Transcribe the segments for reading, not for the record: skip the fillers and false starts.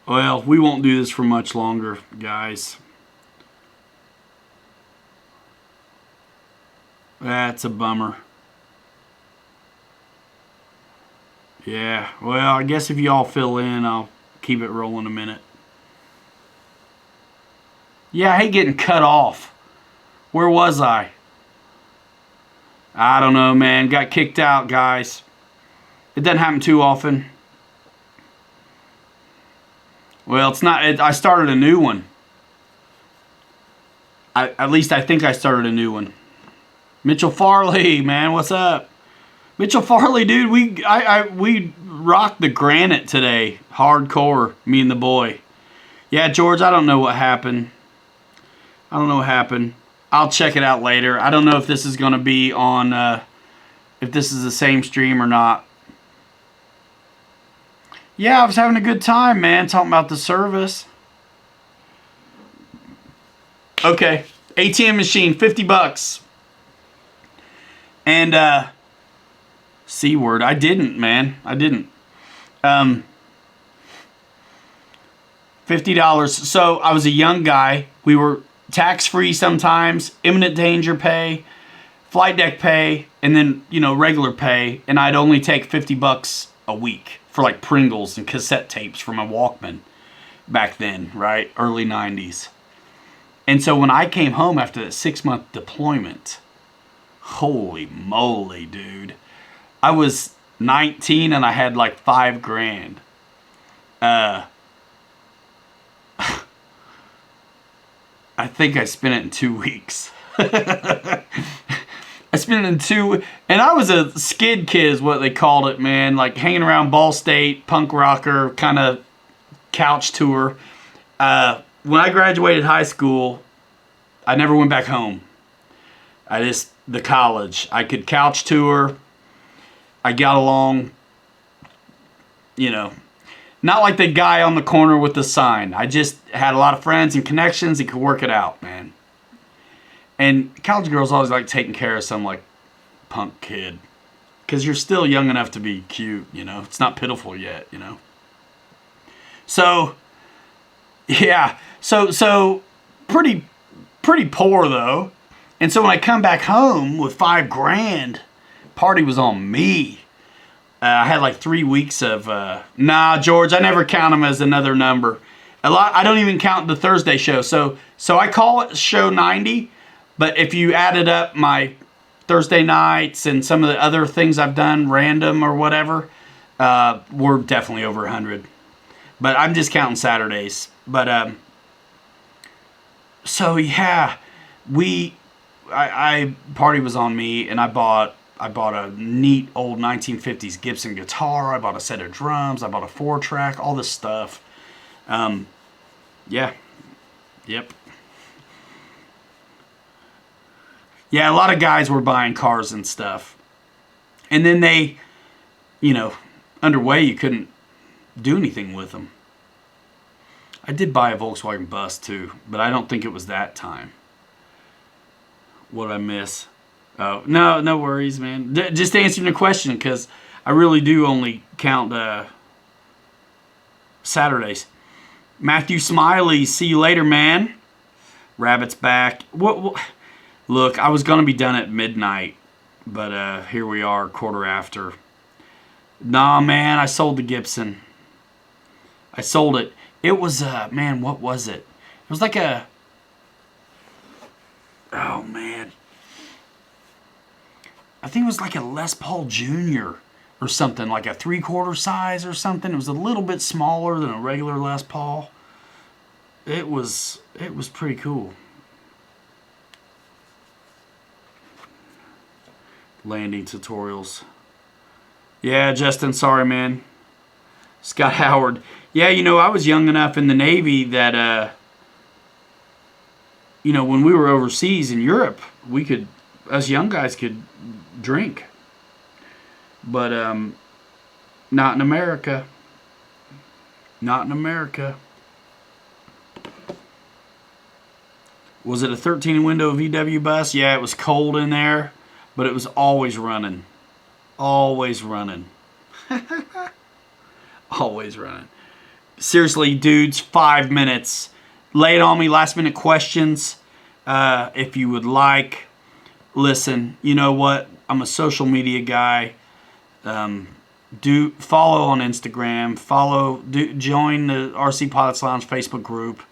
Well, we won't do this for much longer, guys. That's a bummer. Yeah, well, I guess if you all fill in, I'll keep it rolling a minute. Yeah, I hate getting cut off. Where was I? I don't know, man. Got kicked out, guys. It doesn't happen too often. Well, it's not. I started a new one. At least I think I started a new one. Mitchell Farley, man, what's up? Mitchell Farley, dude, we rocked the granite today, hardcore. Me and the boy. Yeah, George, I don't know what happened. I'll check it out later. I don't know if this is going to be on, if this is the same stream or not. Yeah, I was having a good time, man, talking about the service. Okay, ATM machine, $50. And, C word, I didn't, man. I didn't. $50. So, I was a young guy. We were tax-free sometimes, imminent danger pay, flight deck pay, and then, regular pay. And I'd only take $50 a week for like Pringles and cassette tapes for my Walkman back then, right? Early 90s. And so when I came home after that 6-month deployment, holy moly, dude. I was 19 and I had like $5,000. I think I spent it in 2 weeks. I spent it in 2, and I was a skid kid is what they called it, man. Like hanging around Ball State, punk rocker, kind of couch tour. When I graduated high school, I never went back home. The college. I could couch tour. I got along, not like the guy on the corner with the sign. I just had a lot of friends and connections and could work it out, man. And college girls always like taking care of some like punk kid. Because you're still young enough to be cute, It's not pitiful yet, So, yeah. So pretty poor though. And so when I come back home with $5,000, party was on me. I had like 3 weeks of, nah, George, I never count them as another number. I don't even count the Thursday show. So I call it show 90, but if you added up my Thursday nights and some of the other things I've done, random or whatever, we're definitely over 100. But I'm just counting Saturdays. But, so yeah, I party was on me, and I bought a neat old 1950s Gibson guitar. I bought a set of drums. I bought a 4-track, all this stuff. Yeah. Yep. Yeah, a lot of guys were buying cars and stuff. And then they, underway, you couldn't do anything with them. I did buy a Volkswagen bus too, but I don't think it was that time. What'd I miss? Oh, no worries, man. Just answering the question, because I really do only count Saturdays. Matthew Smiley, see you later, man. Rabbit's back. What? Look, I was going to be done at midnight, but here we are, quarter after. Nah, man, I sold the Gibson. I sold it. It was, man, what was it? It was like a... Oh, man. I think it was like a Les Paul Jr. or something, like a 3/4 size or something. It was a little bit smaller than a regular Les Paul. It was pretty cool. Landing tutorials. Yeah, Justin, sorry, man. Scott Howard. Yeah, I was young enough in the Navy that, when we were overseas in Europe, us young guys could drink. But, not in America. Not in America. Was it a 13-window VW bus? Yeah, it was cold in there, but it was always running. Always running. Always running. seriously, dudes, 5 minutes. Lay it on me, last minute questions. If you would like. Listen, you know what? I'm a social media guy. Do follow on Instagram. Join the RC Pilots Lounge Facebook group.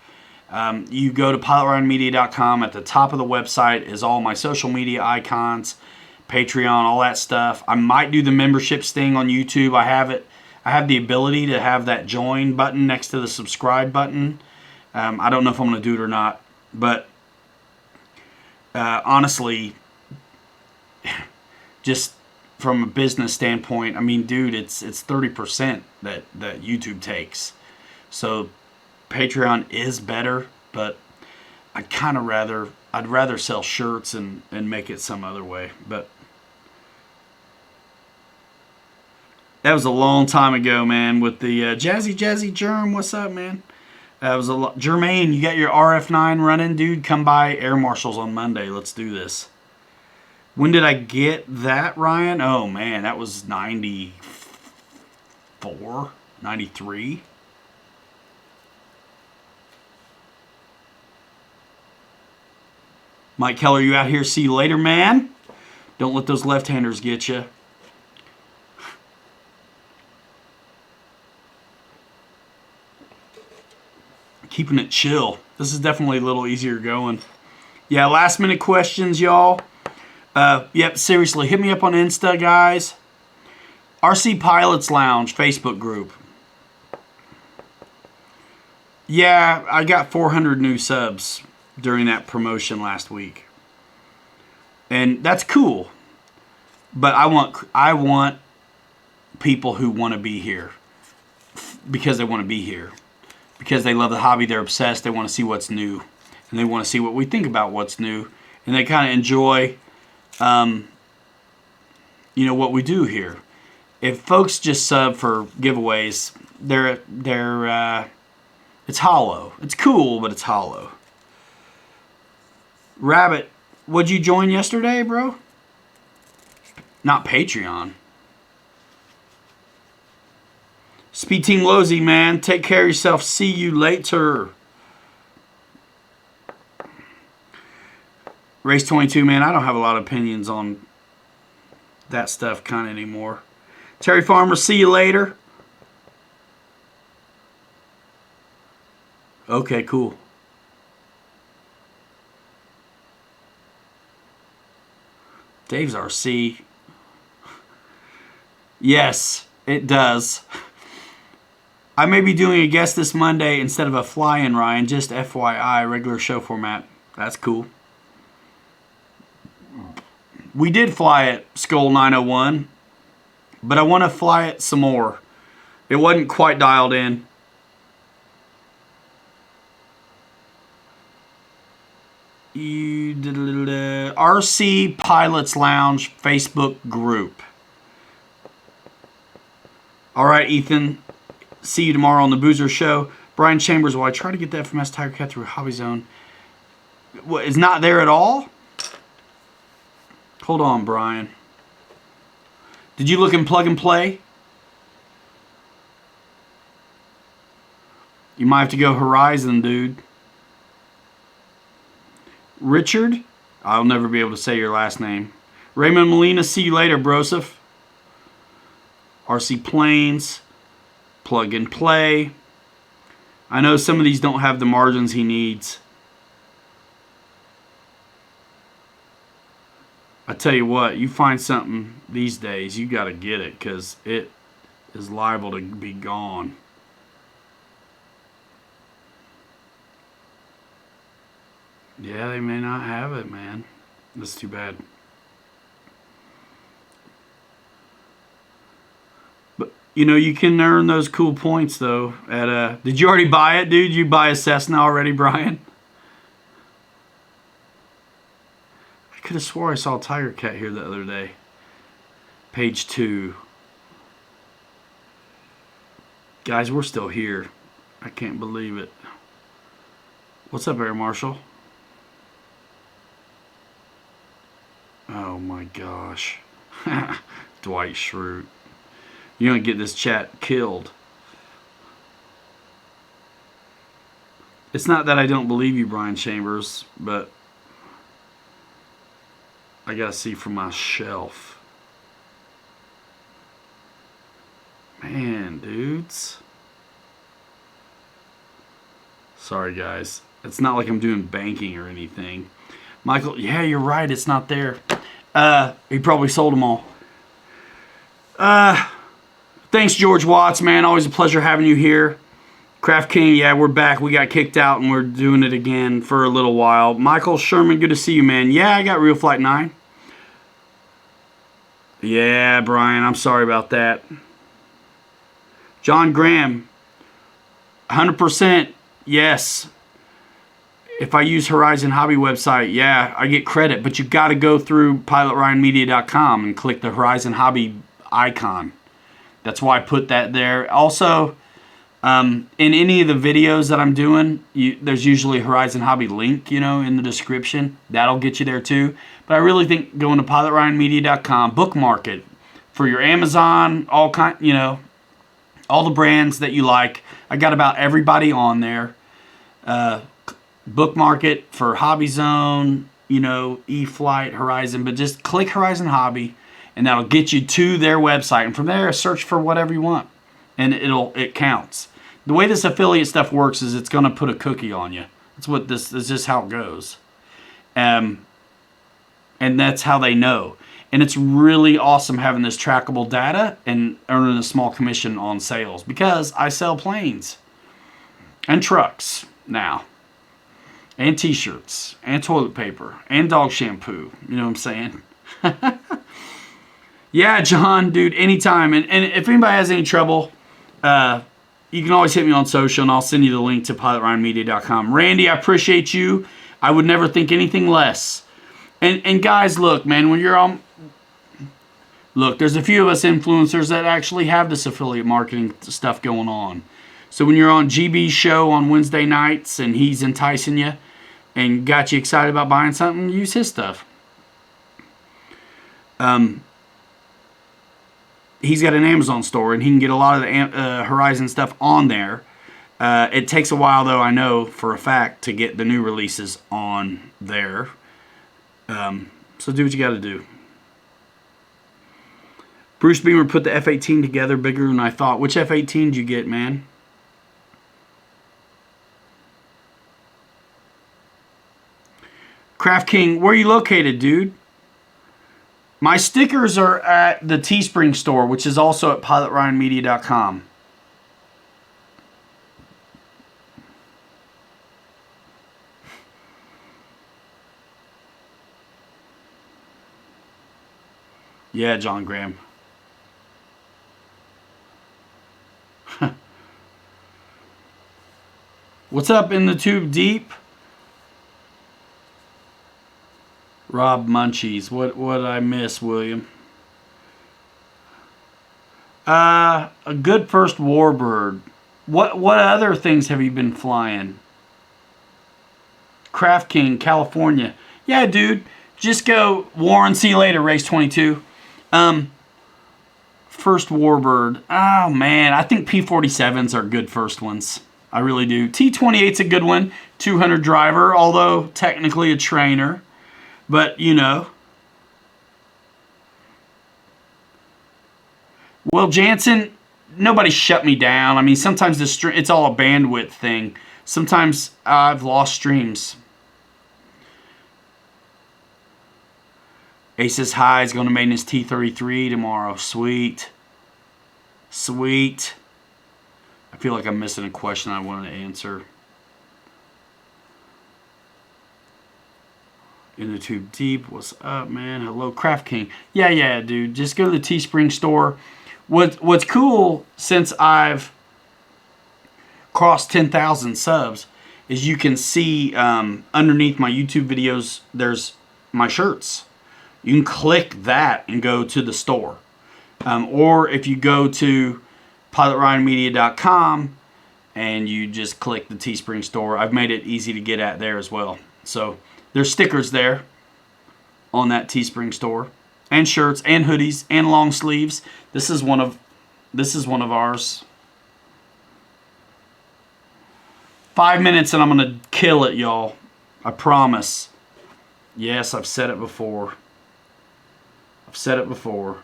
You go to pilotryanmedia.com. At the top of the website is all my social media icons, Patreon, all that stuff. I might do the memberships thing on YouTube. I have the ability to have that join button next to the subscribe button. I don't know if I'm going to do it or not, but honestly, just from a business standpoint, I mean, dude, it's 30% that YouTube takes. So Patreon is better, but I'd rather sell shirts and make it some other way. But that was a long time ago, man. With the Jazzy Germ, what's up, man? That was a lot. Jermaine, you got your RF9 running, dude? Come by Air Marshals on Monday. Let's do this. When did I get that, Ryan? Oh, man, that was 94, 93. Mike Keller, you out here? See you later, man. Don't let those left-handers get you. Keeping it chill. This is definitely a little easier going. Yeah, last minute questions, y'all. Yep, seriously, hit me up on Insta, guys. RC Pilots Lounge Facebook group. Yeah, I got 400 new subs during that promotion last week. And that's cool. But I want people who want to be here because they want to be here. Because they love the hobby, they're obsessed, they want to see what's new. And they want to see what we think about what's new. And they kind of enjoy what we do here. If folks just sub for giveaways, it's hollow. It's cool, but it's hollow. Rabbit, what'd you join yesterday, bro? Not Patreon. Speed Team Lozy, man. Take care of yourself. See you later. Race 22, man. I don't have a lot of opinions on that stuff kind of anymore. Terry Farmer, see you later. Okay, cool. Dave's RC. Yes, it does. I may be doing a guest this Monday instead of a fly-in, Ryan. Just FYI, regular show format. That's cool. We did fly at Skull 901, but I want to fly it some more. It wasn't quite dialed in. RC Pilots Lounge Facebook group. All right, Ethan. See you tomorrow on the Boozer Show. Brian Chambers, will I try to get the FMS Tiger Cat through Hobby Zone? What, it's not there at all? Hold on, Brian. Did you look in Plug and Play? You might have to go Horizon, dude. Richard? I'll never be able to say your last name. Raymond Molina, see you later, Broseph. RC Planes. Plug and Play. I know some of these don't have the margins he needs. I tell you what, you find something these days, you got to get it because it is liable to be gone. Yeah, they may not have it, man. That's too bad. But, you can earn those cool points, though. Did you already buy it, dude? You buy a Cessna already, Brian? I could have swore I saw a Tiger Cat here the other day. Page 2. Guys, we're still here. I can't believe it. What's up, Air Marshal? Oh my gosh. Dwight Schrute. You're going to get this chat killed. It's not that I don't believe you, Brian Chambers, but I gotta see from my shelf. Man, dudes. Sorry, guys. It's not like I'm doing banking or anything. Michael, yeah, you're right. It's not there. He probably sold them all. Thanks, George Watts, man. Always a pleasure having you here. Craft King, yeah, we're back. We got kicked out and we're doing it again for a little while. Michael Sherman, good to see you, man. Yeah, I got Real Flight 9. Yeah, Brian, I'm sorry about that. John Graham, 100% yes. If I use Horizon Hobby website, yeah, I get credit, but you got to go through pilotryanmedia.com and click the Horizon Hobby icon. That's why I put that there. Also, in any of the videos that I'm doing, there's usually a Horizon Hobby link, in the description. That'll get you there too. But I really think going to pilotryanmedia.com, bookmark it for your Amazon, all the brands that you like. I got about everybody on there. Bookmark it for Hobby Zone, E-Flight, Horizon, but just click Horizon Hobby, and that'll get you to their website. And from there, search for whatever you want, and it counts. The way this affiliate stuff works is it's going to put a cookie on you. This is just how it goes. And that's how they know. And it's really awesome having this trackable data and earning a small commission on sales, because I sell planes and trucks now, and t-shirts and toilet paper and dog shampoo. You know what I'm saying? Yeah, John, dude, anytime. And if anybody has any trouble, you can always hit me on social, and I'll send you the link to pilotryanmedia.com. Randy, I appreciate you. I would never think anything less. And guys, look, man, when you're on... Look, there's a few of us influencers that actually have this affiliate marketing stuff going on. So when you're on GB's show on Wednesday nights and he's enticing you and got you excited about buying something, use his stuff. He's got an Amazon store, and he can get a lot of the Horizon stuff on there. It takes a while, though, I know for a fact, to get the new releases on there. So do what you got to do. Bruce Beamer put the F-18 together bigger than I thought. Which F-18 did you get, man? Craft King, where are you located, dude? My stickers are at the Teespring store, which is also at pilotryanmedia.com. Yeah, John Graham. What's up in the tube deep? Rob Munchies. What did I miss, William? A good first warbird. What other things have you been flying? Craft King, California. Yeah, dude. Just go Warren, see you later, Race 22. First warbird. Oh, man. I think P-47s are good first ones. I really do. T-28's a good one. 200 driver, although technically a trainer. But, Well, Jansen, nobody shut me down. I mean, sometimes it's all a bandwidth thing. Sometimes I've lost streams. Aces High is going to main his T-33 tomorrow. Sweet. Sweet. I feel like I'm missing a question I wanted to answer. In the tube deep. What's up, man? Hello, Craft King. Yeah, dude. Just go to the Teespring store. What's cool, since I've crossed 10,000 subs, is you can see underneath my YouTube videos, there's my shirts. You can click that and go to the store. Or if you go to pilotryanmedia.com and you just click the Teespring store, I've made it easy to get at there as well. So there's stickers there on that Teespring store, and shirts and hoodies and long sleeves. This is one of ours. 5 minutes and I'm going to kill it, y'all. I promise. Yes, I've said it before. I've said it before.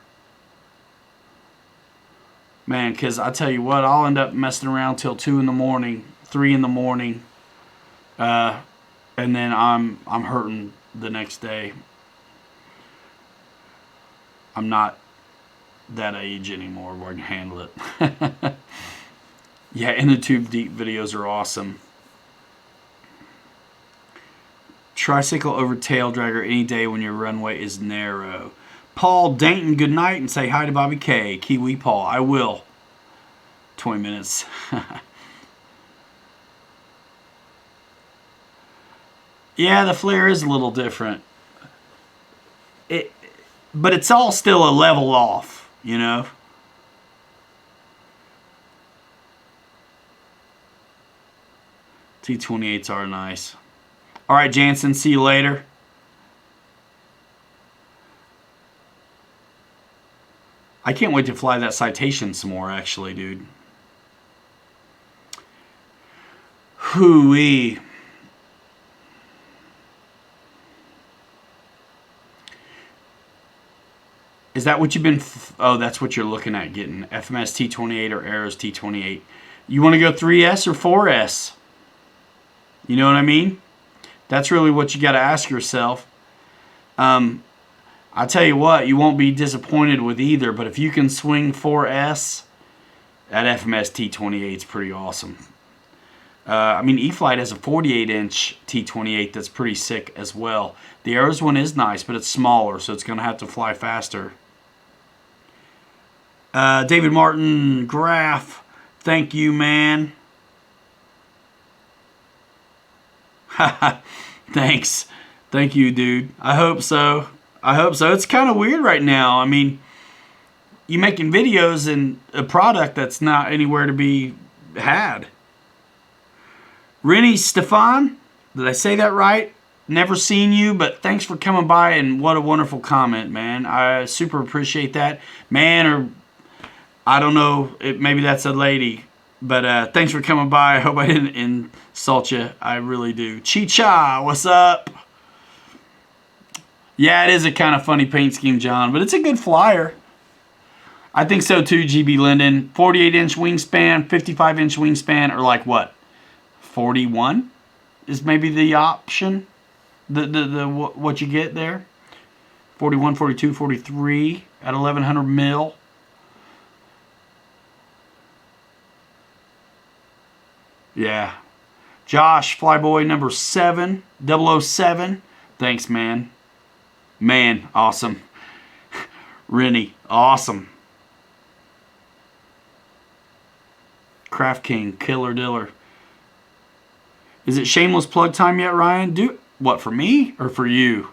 Man, because I tell you what, I'll end up messing around till 2 in the morning, 3 in the morning. And then I'm hurting the next day. I'm not that age anymore where I can handle it. Yeah, in the tube deep videos are awesome. Tricycle over tail dragger any day when your runway is narrow. Paul Dayton, good night, and say hi to Bobby K. Kiwi Paul. I will. 20 minutes. Yeah, the flare is a little different. But it's all still a level off, you know? T28s are nice. All right, Jansen, see you later. I can't wait to fly that Citation some more, actually, dude. Hooey. Is that what you've been... Oh, that's what you're looking at getting. FMS T28 or Aeros T28. You want to go 3S or 4S? You know what I mean? That's really what you got to ask yourself. I tell you what, you won't be disappointed with either, but if you can swing 4S, that FMS T28 is pretty awesome. I mean, E-flite has a 48-inch T28 that's pretty sick as well. The Aeros one is nice, but it's smaller, so it's going to have to fly faster. David Martin Graff, thank you, man. Thanks. Thank you, dude. I hope so. I hope so. It's kind of weird right now. I mean, you making videos and a product that's not anywhere to be had. Rennie Stefan, did I say that right? Never seen you, but thanks for coming by, and what a wonderful comment, man. I super appreciate that. Man, or I don't know, maybe that's a lady. But thanks for coming by. I hope I didn't insult you. I really do. Chicha, what's up? Yeah, it is a kind of funny paint scheme, John, but it's a good flyer. I think so too, GB Linden. 48-inch wingspan, 55-inch wingspan, or like what? 41 is maybe the option. The what you get there. 41, 42, 43 at 1100 mil. Yeah. Josh, Flyboy number 7, 007. Thanks, man. Man, awesome. Rennie, awesome. Craft King, Killer Diller. Is it shameless plug time yet, Ryan? Do what, for me or for you?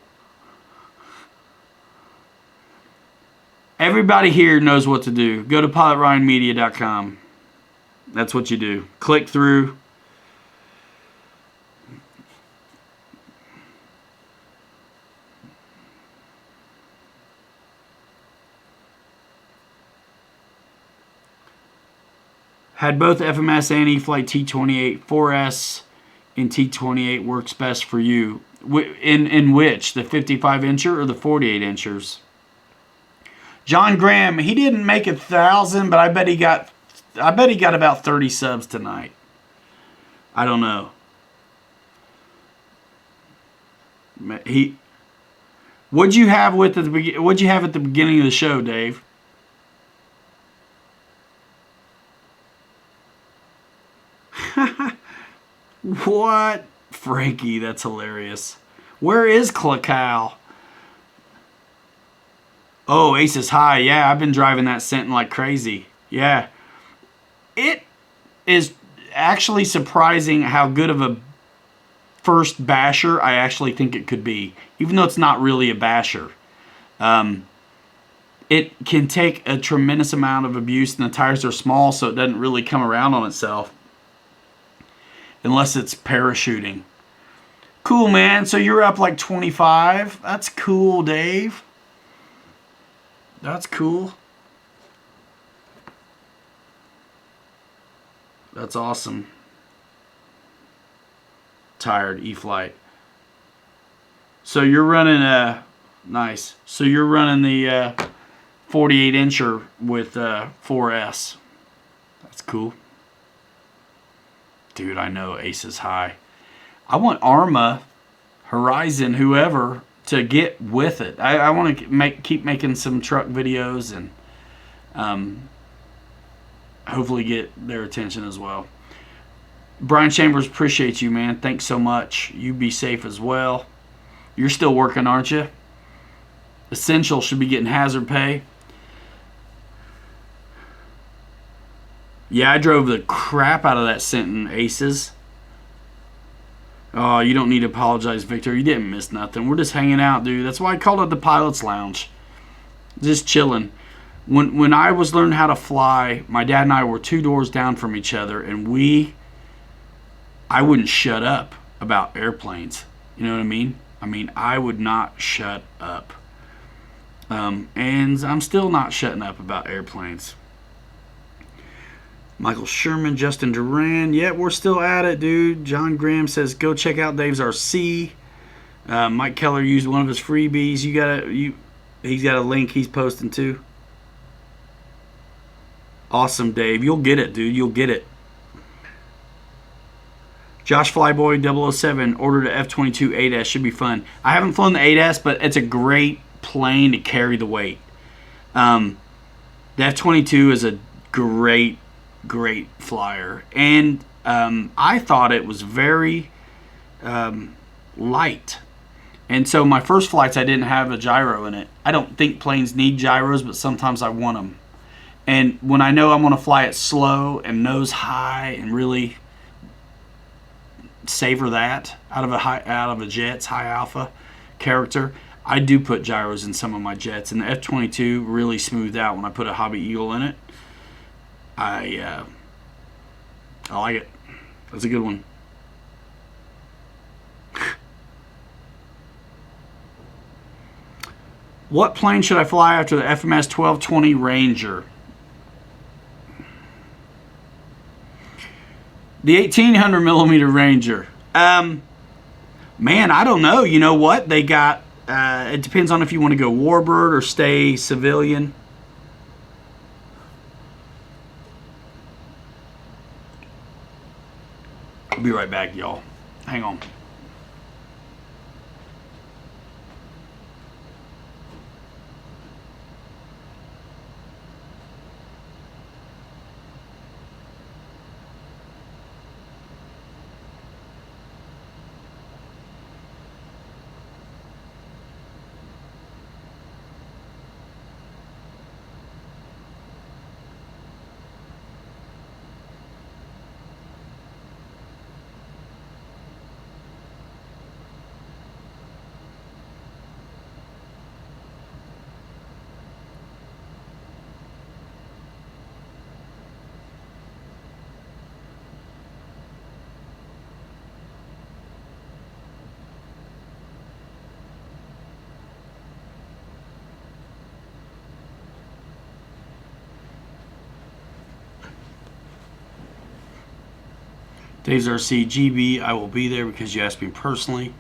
Everybody here knows what to do. Go to pilotryanmedia.com. That's what you do. Click through. Had both FMS and E-flite T28. 4S and T28 works best for you. In which? The 55-incher or the 48-inchers? John Graham, he didn't make 1,000, but I bet he got about 30 subs tonight. I don't know. What'd you have at the beginning of the show, Dave? What? Frankie, that's hilarious. Where is Klakow? Oh, Aces High. Yeah, I've been driving that Sentin like crazy. Yeah. It is actually surprising how good of a first basher I actually think it could be. Even though it's not really a basher. It can take a tremendous amount of abuse, and the tires are small, so it doesn't really come around on itself. Unless it's parachuting. Cool, man. So you're up like 25. That's cool, Dave. That's cool. That's awesome. tired E-flite. So you're running nice. So you're running the 48 incher with 4S. That's cool. Dude, I know Ace is high. I want Arma, Horizon, whoever, to get with it. I want to keep making some truck videos and hopefully get their attention as well. Brian Chambers, appreciate you, man. Thanks so much. You be safe as well. You're still working, aren't you? Essential should be getting hazard pay. Yeah, I drove the crap out of that Senton Aces. Oh, you don't need to apologize, Victor. You didn't miss nothing. We're just hanging out, dude. That's why I called it the Pilot's Lounge. Just chilling. When I was learning how to fly, my dad and I were 2 doors down from each other, and I wouldn't shut up about airplanes. You know what I mean? I would not shut up. And I'm still not shutting up about airplanes. Michael Sherman, Justin Duran. Yeah, we're still at it, dude. John Graham says, go check out Dave's RC. Mike Keller used one of his freebies. He's got a link he's posting too. Awesome, Dave. You'll get it, dude. You'll get it. Josh Flyboy 007 ordered a F-22 8S. Should be fun. I haven't flown the 8S, but it's a great plane to carry the weight. The F-22 is a great flyer, and I thought it was very light. And so my first flights, I didn't have a gyro in it. I don't think planes need gyros, but sometimes I want them. And when I know I'm going to fly it slow and nose high and really savor that out of a jet's high alpha character, I do put gyros in some of my jets. And the F-22 really smoothed out when I put a Hobby Eagle in it. I like it. That's a good one. What plane should I fly after the FMS 1220 Ranger? The 1800 millimeter Ranger. Man, I don't know. You know what? They got, it depends on if you want to go warbird or stay civilian. I'll be right back, y'all. Hang on. Dave's RC GB, I will be there because you asked me personally.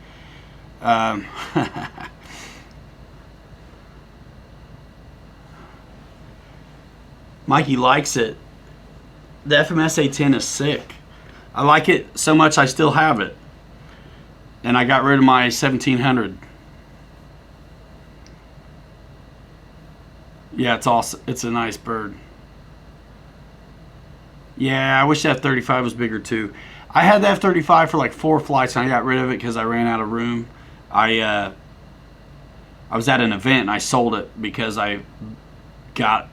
Mikey likes it. The FMS A10 is sick. I like it so much I still have it. And I got rid of my 1700. Yeah, it's awesome. It's a nice bird. Yeah, I wish the F-35 was bigger too. I had the F-35 for like 4 flights and I got rid of it because I ran out of room. I was at an event and I sold it because I got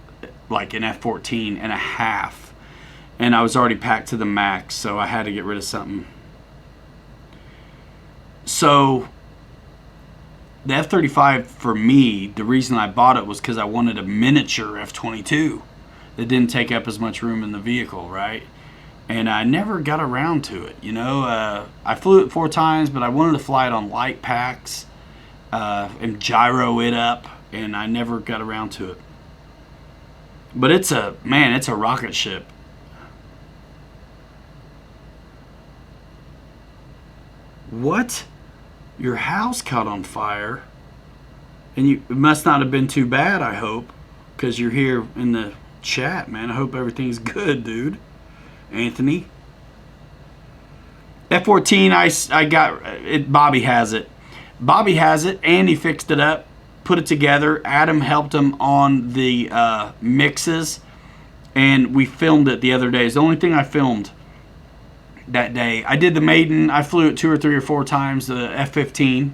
like an F-14 and a half. And I was already packed to the max, so I had to get rid of something. So the F-35 for me, the reason I bought it was because I wanted a miniature F-22 that didn't take up as much room in the vehicle, right? And I never got around to it, you know. I flew it 4 times, but I wanted to fly it on light packs and gyro it up, and I never got around to it. But it's a rocket ship. What? Your house caught on fire? And it must not have been too bad, I hope, because you're here in the chat, man. I hope everything's good, dude. Anthony. F14, I got it. Bobby has it. Bobby has it. Andy fixed it up, put it together. Adam helped him on the mixes, and we filmed it the other day. It's the only thing I filmed that day. I did the maiden. I flew it 2 or 3 or 4 times. The F15.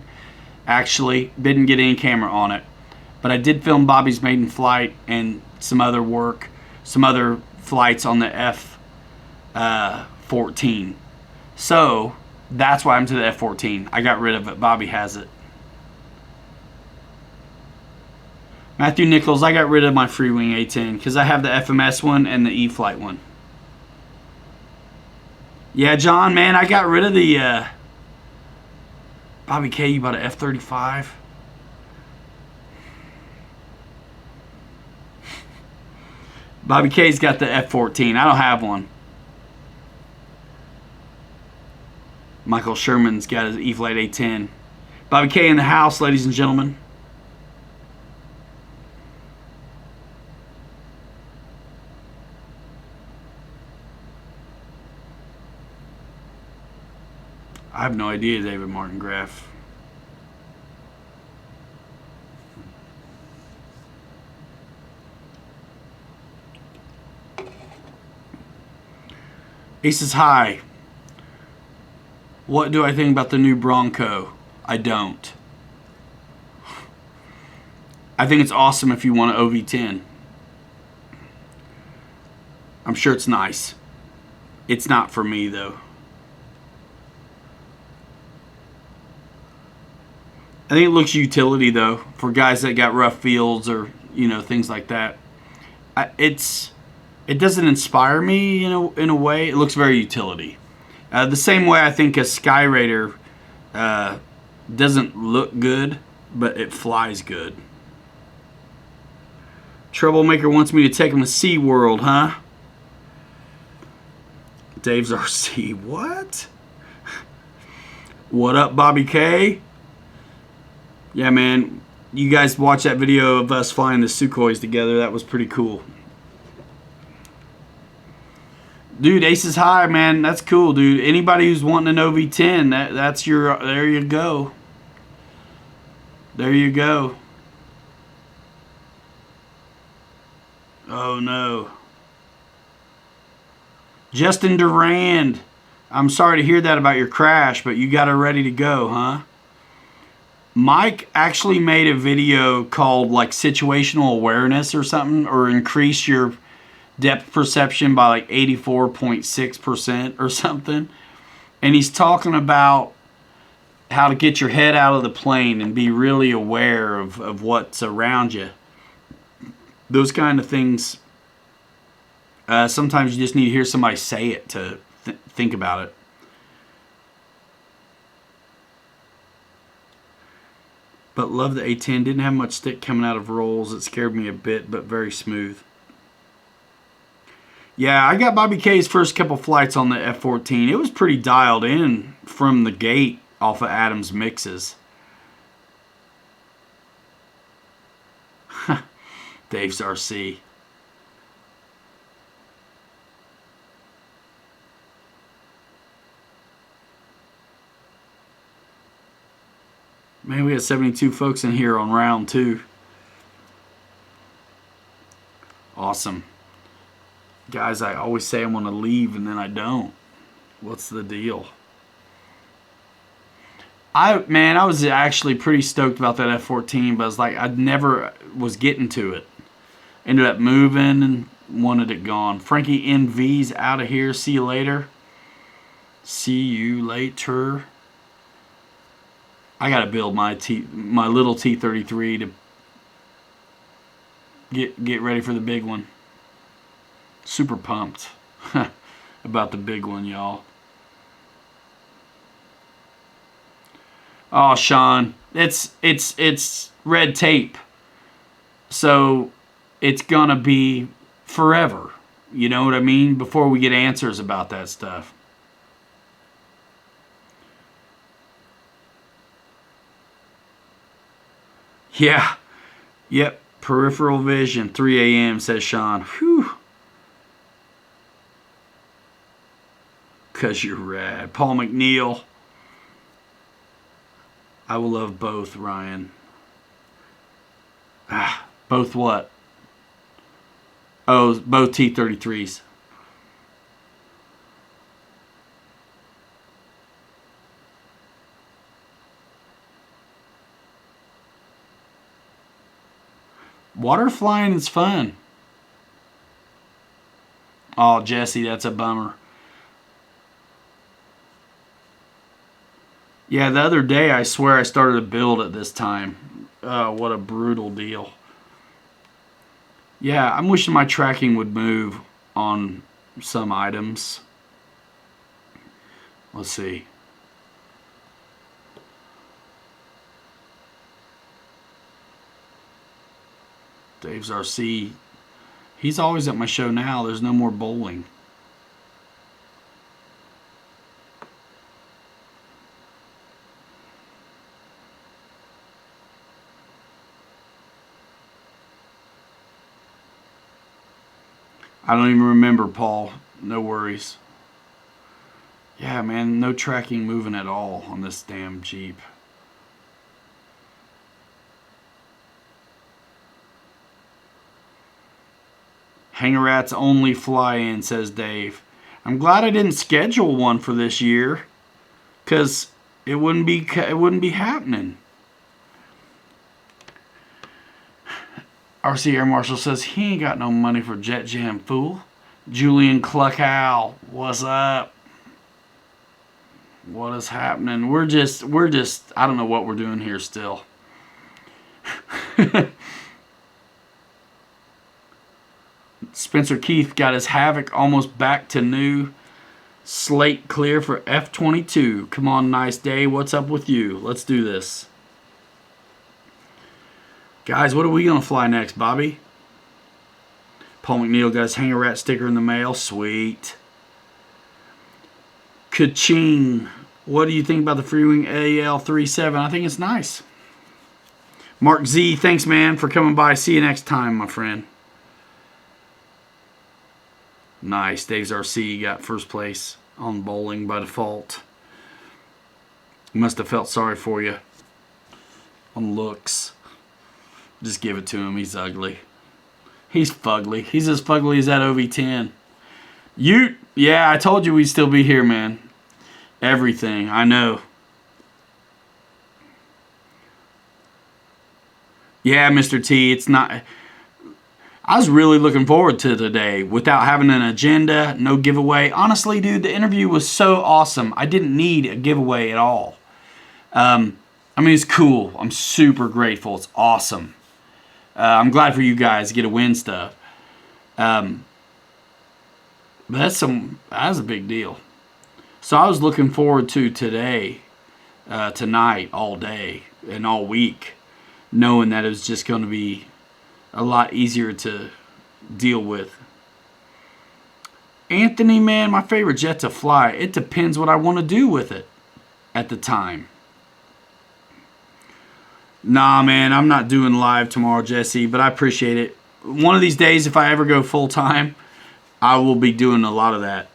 Actually, didn't get any camera on it, but I did film Bobby's maiden flight and some other work, some other flights on the F14. So that's why I'm to the F14. I got rid of it. Bobby has it. Matthew Nichols, I got rid of my Freewing A10 because I have the FMS one and the E-Flight one. Yeah, John, man, I got rid of the Bobby K, you bought an F-35? Bobby K's got the F-14. I don't have one. Michael Sherman's got his E-Flight A-10. Bobby K in the house, ladies and gentlemen. I have no idea, David Martin Graff. Aces High. What do I think about the new Bronco? I don't. I think it's awesome if you want an OV10. I'm sure it's nice. It's not for me, though. I think it looks utility, though, for guys that got rough fields or, you know, things like that. It doesn't inspire me, you know, in a way. It looks very utility. The same way I think a Skyraider doesn't look good, but it flies good. Troublemaker wants me to take him to SeaWorld, huh? Dave's RC. What? What up, Bobby K? Yeah, man. You guys watch that video of us flying the Sukhois together. That was pretty cool. Dude, Aces High, man. That's cool, dude. Anybody who's wanting an OV10, that's your... There you go. There you go. Oh, no. Justin Durand. I'm sorry to hear that about your crash, but you got her ready to go, huh? Mike actually made a video called, like, situational awareness or something, or increase your depth perception by, like, 84.6% or something. And he's talking about how to get your head out of the plane and be really aware of what's around you. Those kind of things, sometimes you just need to hear somebody say it to think about it. But love the A10. Didn't have much stick coming out of rolls. It scared me a bit, but very smooth. Yeah, I got Bobby K's first couple flights on the F-14. It was pretty dialed in from the gate off of Adam's mixes. Dave's RC. Man, we had 72 folks in here on round 2. Awesome. Guys, I always say I'm going to leave and then I don't. What's the deal? I was actually pretty stoked about that F-14, but I was like, I never was getting to it. Ended up moving and wanted it gone. Frankie NV's out of here. See you later. See you later. I gotta build my little T-33 to get ready for the big one. Super pumped about the big one, y'all. Oh, Sean, it's red tape, so it's gonna be forever. You know what I mean? Before we get answers about that stuff. Yeah. Yep. Peripheral vision. 3 a.m. says Sean. Whew. Cause you're rad. Paul McNeil. I will love both, Ryan. Both what? Oh, both T-33s. Water flying is fun. Oh, Jesse, that's a bummer. Yeah, the other day I swear I started a build at this time. What a brutal deal. Yeah, I'm wishing my tracking would move on some items. Let's see. Dave's RC. He's always at my show now. There's no more bowling. I don't even remember, Paul. No worries. Yeah, man, no tracking moving at all on this damn Jeep. Hanger Rats only fly in, says Dave. I'm glad I didn't schedule one for this year, cause it wouldn't be happening. RC Air Marshal says he ain't got no money for Jet Jam, fool. Julian Cluckow, what's up? What is happening? We're just I don't know what we're doing here still. Spencer Keith got his Havoc almost back to new. Slate clear for F22. Come on, nice day. What's up with you? Let's do this. Guys, what are we going to fly next, Bobby? Paul McNeil got his Hanger Rat sticker in the mail. Sweet. Ka-ching. What do you think about the Freewing AL37? I think it's nice. Mark Z, thanks, man, for coming by. See you next time, my friend. Nice. Dave's RC got first place on bowling by default. Must have felt sorry for you on looks. Just give it to him. He's ugly. He's fugly. He's as fugly as that OV10. Yeah, I told you we'd still be here, man. Everything. I know. Yeah, Mr. T, it's not... I was really looking forward to today without having an agenda, no giveaway. Honestly, dude, the interview was so awesome. I didn't need a giveaway at all. I mean, it's cool. I'm super grateful. It's awesome. I'm glad for you guys to get to win stuff. But that's a big deal. So I was looking forward to today, tonight, all day, and all week, knowing that it was just going to be a lot easier to deal with. Anthony, man, my favorite jet to fly. It depends what I want to do with it at the time. Nah, man, I'm not doing live tomorrow, Jesse, but I appreciate it. One of these days, if I ever go full time, I will be doing a lot of that.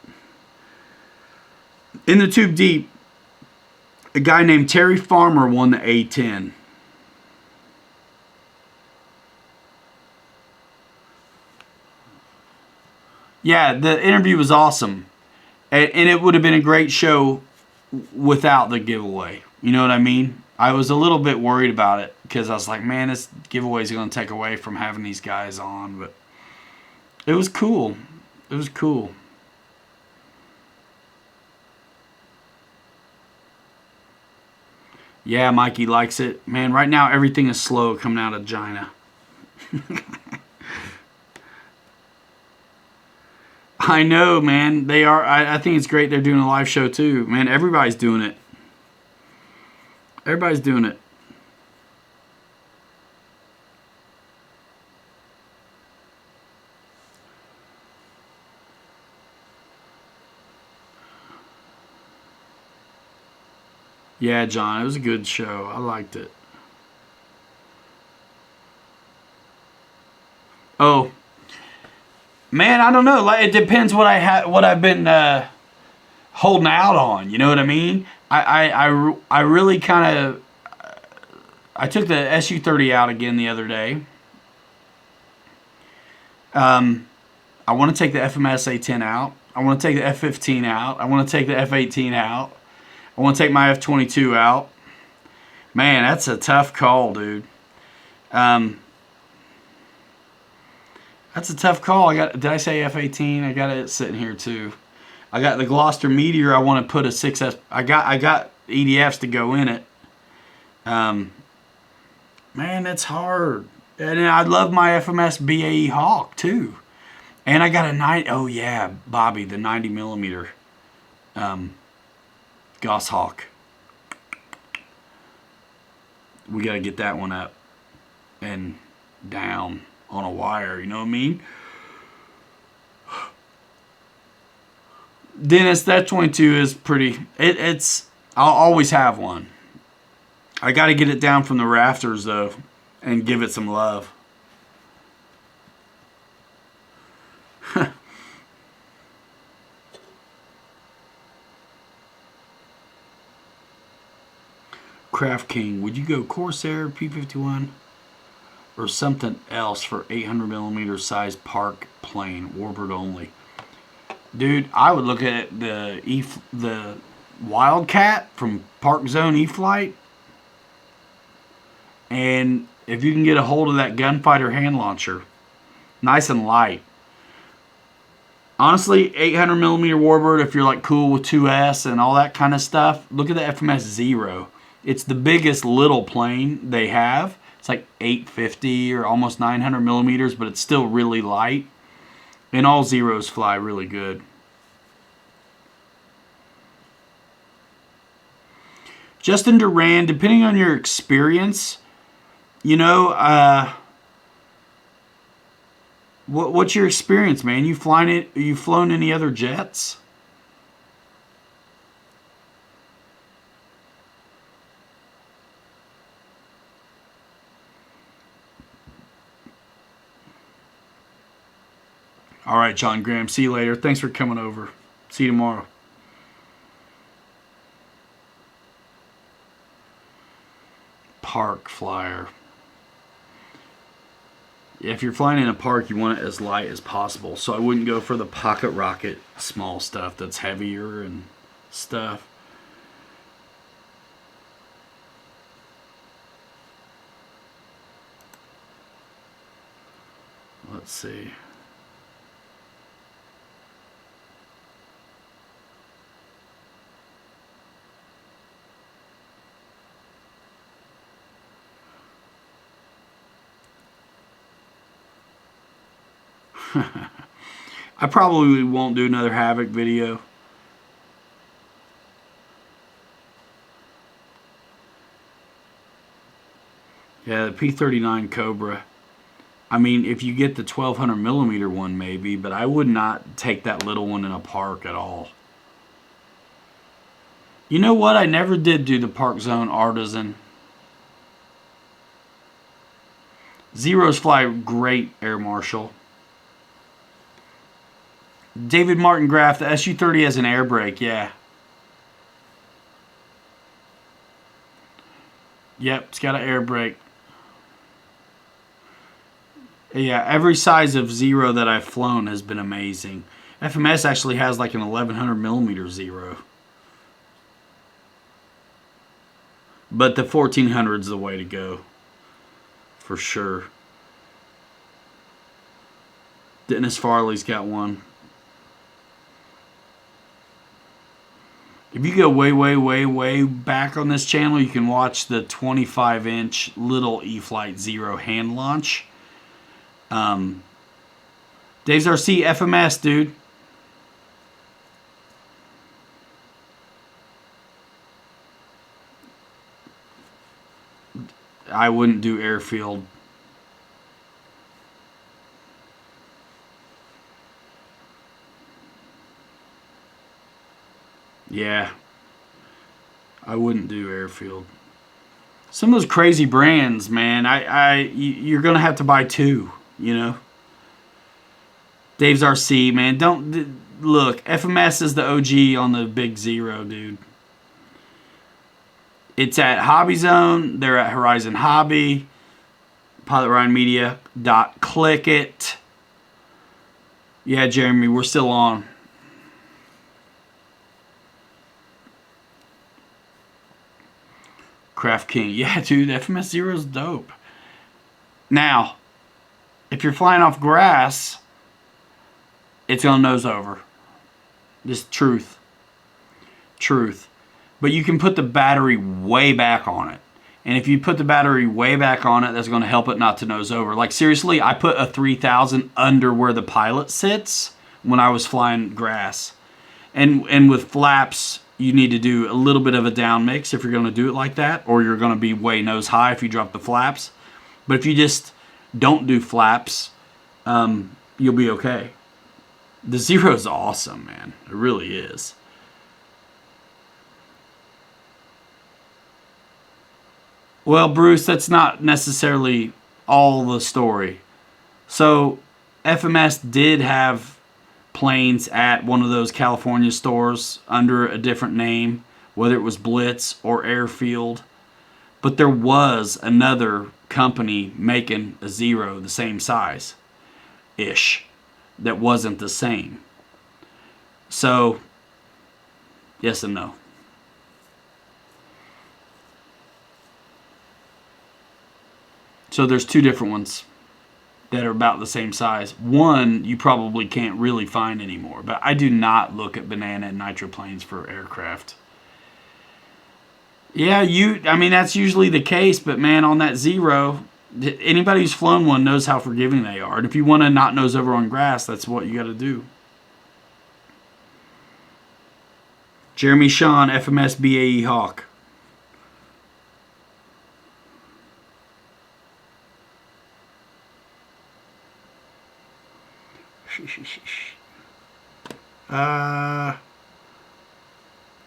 In the Tube Deep, a guy named Terry Farmer won the A10. Yeah, the interview was awesome. And it would have been a great show without the giveaway. You know what I mean? I was a little bit worried about it because I was like, man, this giveaway is going to take away from having these guys on. But it was cool. It was cool. Yeah, Mikey likes it. Man, right now everything is slow coming out of China. I know, man. They are. I think it's great they're doing a live show too. Man, everybody's doing it. Everybody's doing it. Yeah, John, it was a good show. I liked it. Oh, man, I don't know. Like, it depends what I've been holding out on. You know what I mean? I really kind of I took the SU-30 out again the other day. I want to take the FMS A-10 out. I want to take the F-15 out. I want to take the F-18 out. I want to take my F-22 out. Man, that's a tough call, dude. That's a tough call. Did I say F-18? I got it sitting here too. I got the Gloster Meteor. I want to put a 6S. I got EDFs to go in it. Man, that's hard. And I love my FMS BAE Hawk too. And I got a 9. Oh yeah, Bobby, the 90 millimeter Goshawk. We got to get that one up and down on a wire. You know what I mean? Dennis, that 22 is pretty. I'll always have one. I got to get it down from the rafters though, and give it some love. Craft King, would you go Corsair, P-51, or something else for 800 millimeter size park plane, warbird only? Dude, I would look at the Wildcat from Park Zone E-Flight, and if you can get a hold of that Gunfighter hand launcher, nice and light. Honestly, 800 millimeter warbird, if you're like cool with 2S and all that kind of stuff, look at the FMS Zero. It's the biggest little plane they have. It's like 850 or almost 900 millimeters, but it's still really light. And all Zeros fly really good. Justin Duran, depending on your experience, you know, what's your experience, man? You flown any other jets? All right, John Graham. See you later. Thanks for coming over. See you tomorrow. Park flyer. If you're flying in a park, you want it as light as possible. So I wouldn't go for the pocket rocket small stuff that's heavier and stuff. Let's see. I probably won't do another Havoc video. Yeah, the P-39 Cobra. I mean, if you get the 1200 millimeter one, maybe, but I would not take that little one in a park at all. You know what? I never did do the Park Zone Artisan. Zeros fly great, Air Marshal. David Martin Graff, the SU-30 has an air brake, yeah. Yep, it's got an air brake. Yeah, every size of Zero that I've flown has been amazing. FMS actually has like an 1100 millimeter Zero. But the 1400 is the way to go. For sure. Dennis Farley's got one. If you go way, way, way, way back on this channel, you can watch the 25-inch little E-Flight Zero hand launch. Dave's RC FMS, dude. I wouldn't do airfield. Yeah. I wouldn't do airfield. Some of those crazy brands, man, you're going to have to buy two, you know. Dave's RC, man. Look, FMS is the OG on the big zero, dude. It's at Hobby Zone. They're at Horizon Hobby. Pilot Ryan Media. Click it. Yeah, Jeremy, we're still on. Craft King. Yeah, dude, FMS Zero is dope. Now, if you're flying off grass, it's going to nose over. Just truth. Truth. But you can put the battery way back on it. And if you put the battery way back on it, that's going to help it not to nose over. Like, seriously, I put a 3000 under where the pilot sits when I was flying grass. And with flaps, you need to do a little bit of a down mix if you're going to do it like that, or you're going to be way nose high if you drop the flaps. But if you just don't do flaps, you'll be okay. The Zero is awesome, man. It really is. Well, Bruce, that's not necessarily all the story. So, FMS did have planes at one of those California stores under a different name, whether it was Blitz or Airfield. But there was another company making a Zero the same size-ish that wasn't the same. So, yes and no. So there's two different ones that are about the same size. One you probably can't really find anymore, but I do not look at banana and nitroplanes for aircraft. Yeah, I mean, that's usually the case, but man, on that Zero, anybody who's flown one knows how forgiving they are. And if you want to not nose over on grass, that's what you got to do. Jeremy Shawn, FMS BAE Hawk.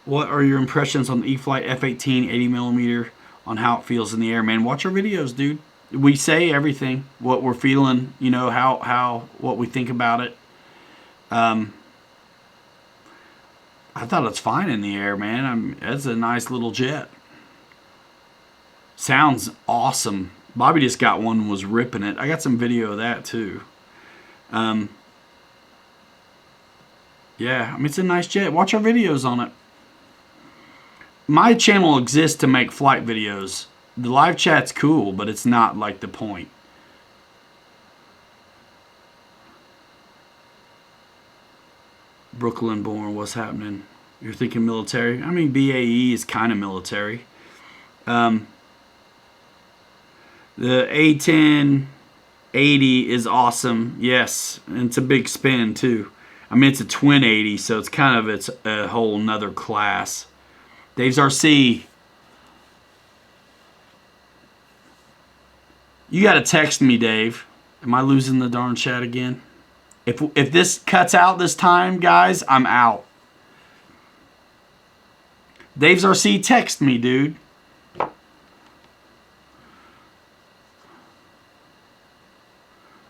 What are your impressions on the E-flite F-18 80mm on how it feels in the air, man? Watch our videos, dude. We say everything, what we're feeling, you know, what we think about it. I thought it's fine in the air, man. That's a nice little jet. Sounds awesome. Bobby just got one and was ripping it. I got some video of that too. Yeah, I mean, it's a nice jet. Watch our videos on it. My channel exists to make flight videos. The live chat's cool, but it's not like the point. Brooklyn born, what's happening? You're thinking military? I mean, BAE is kind of military. The A1080 is awesome, yes, and it's a big spin too. I mean, it's a twin 80, so it's a whole nother class. Dave's RC. You got to text me, Dave. Am I losing the darn chat again? If this cuts out this time, guys, I'm out. Dave's RC, text me, dude.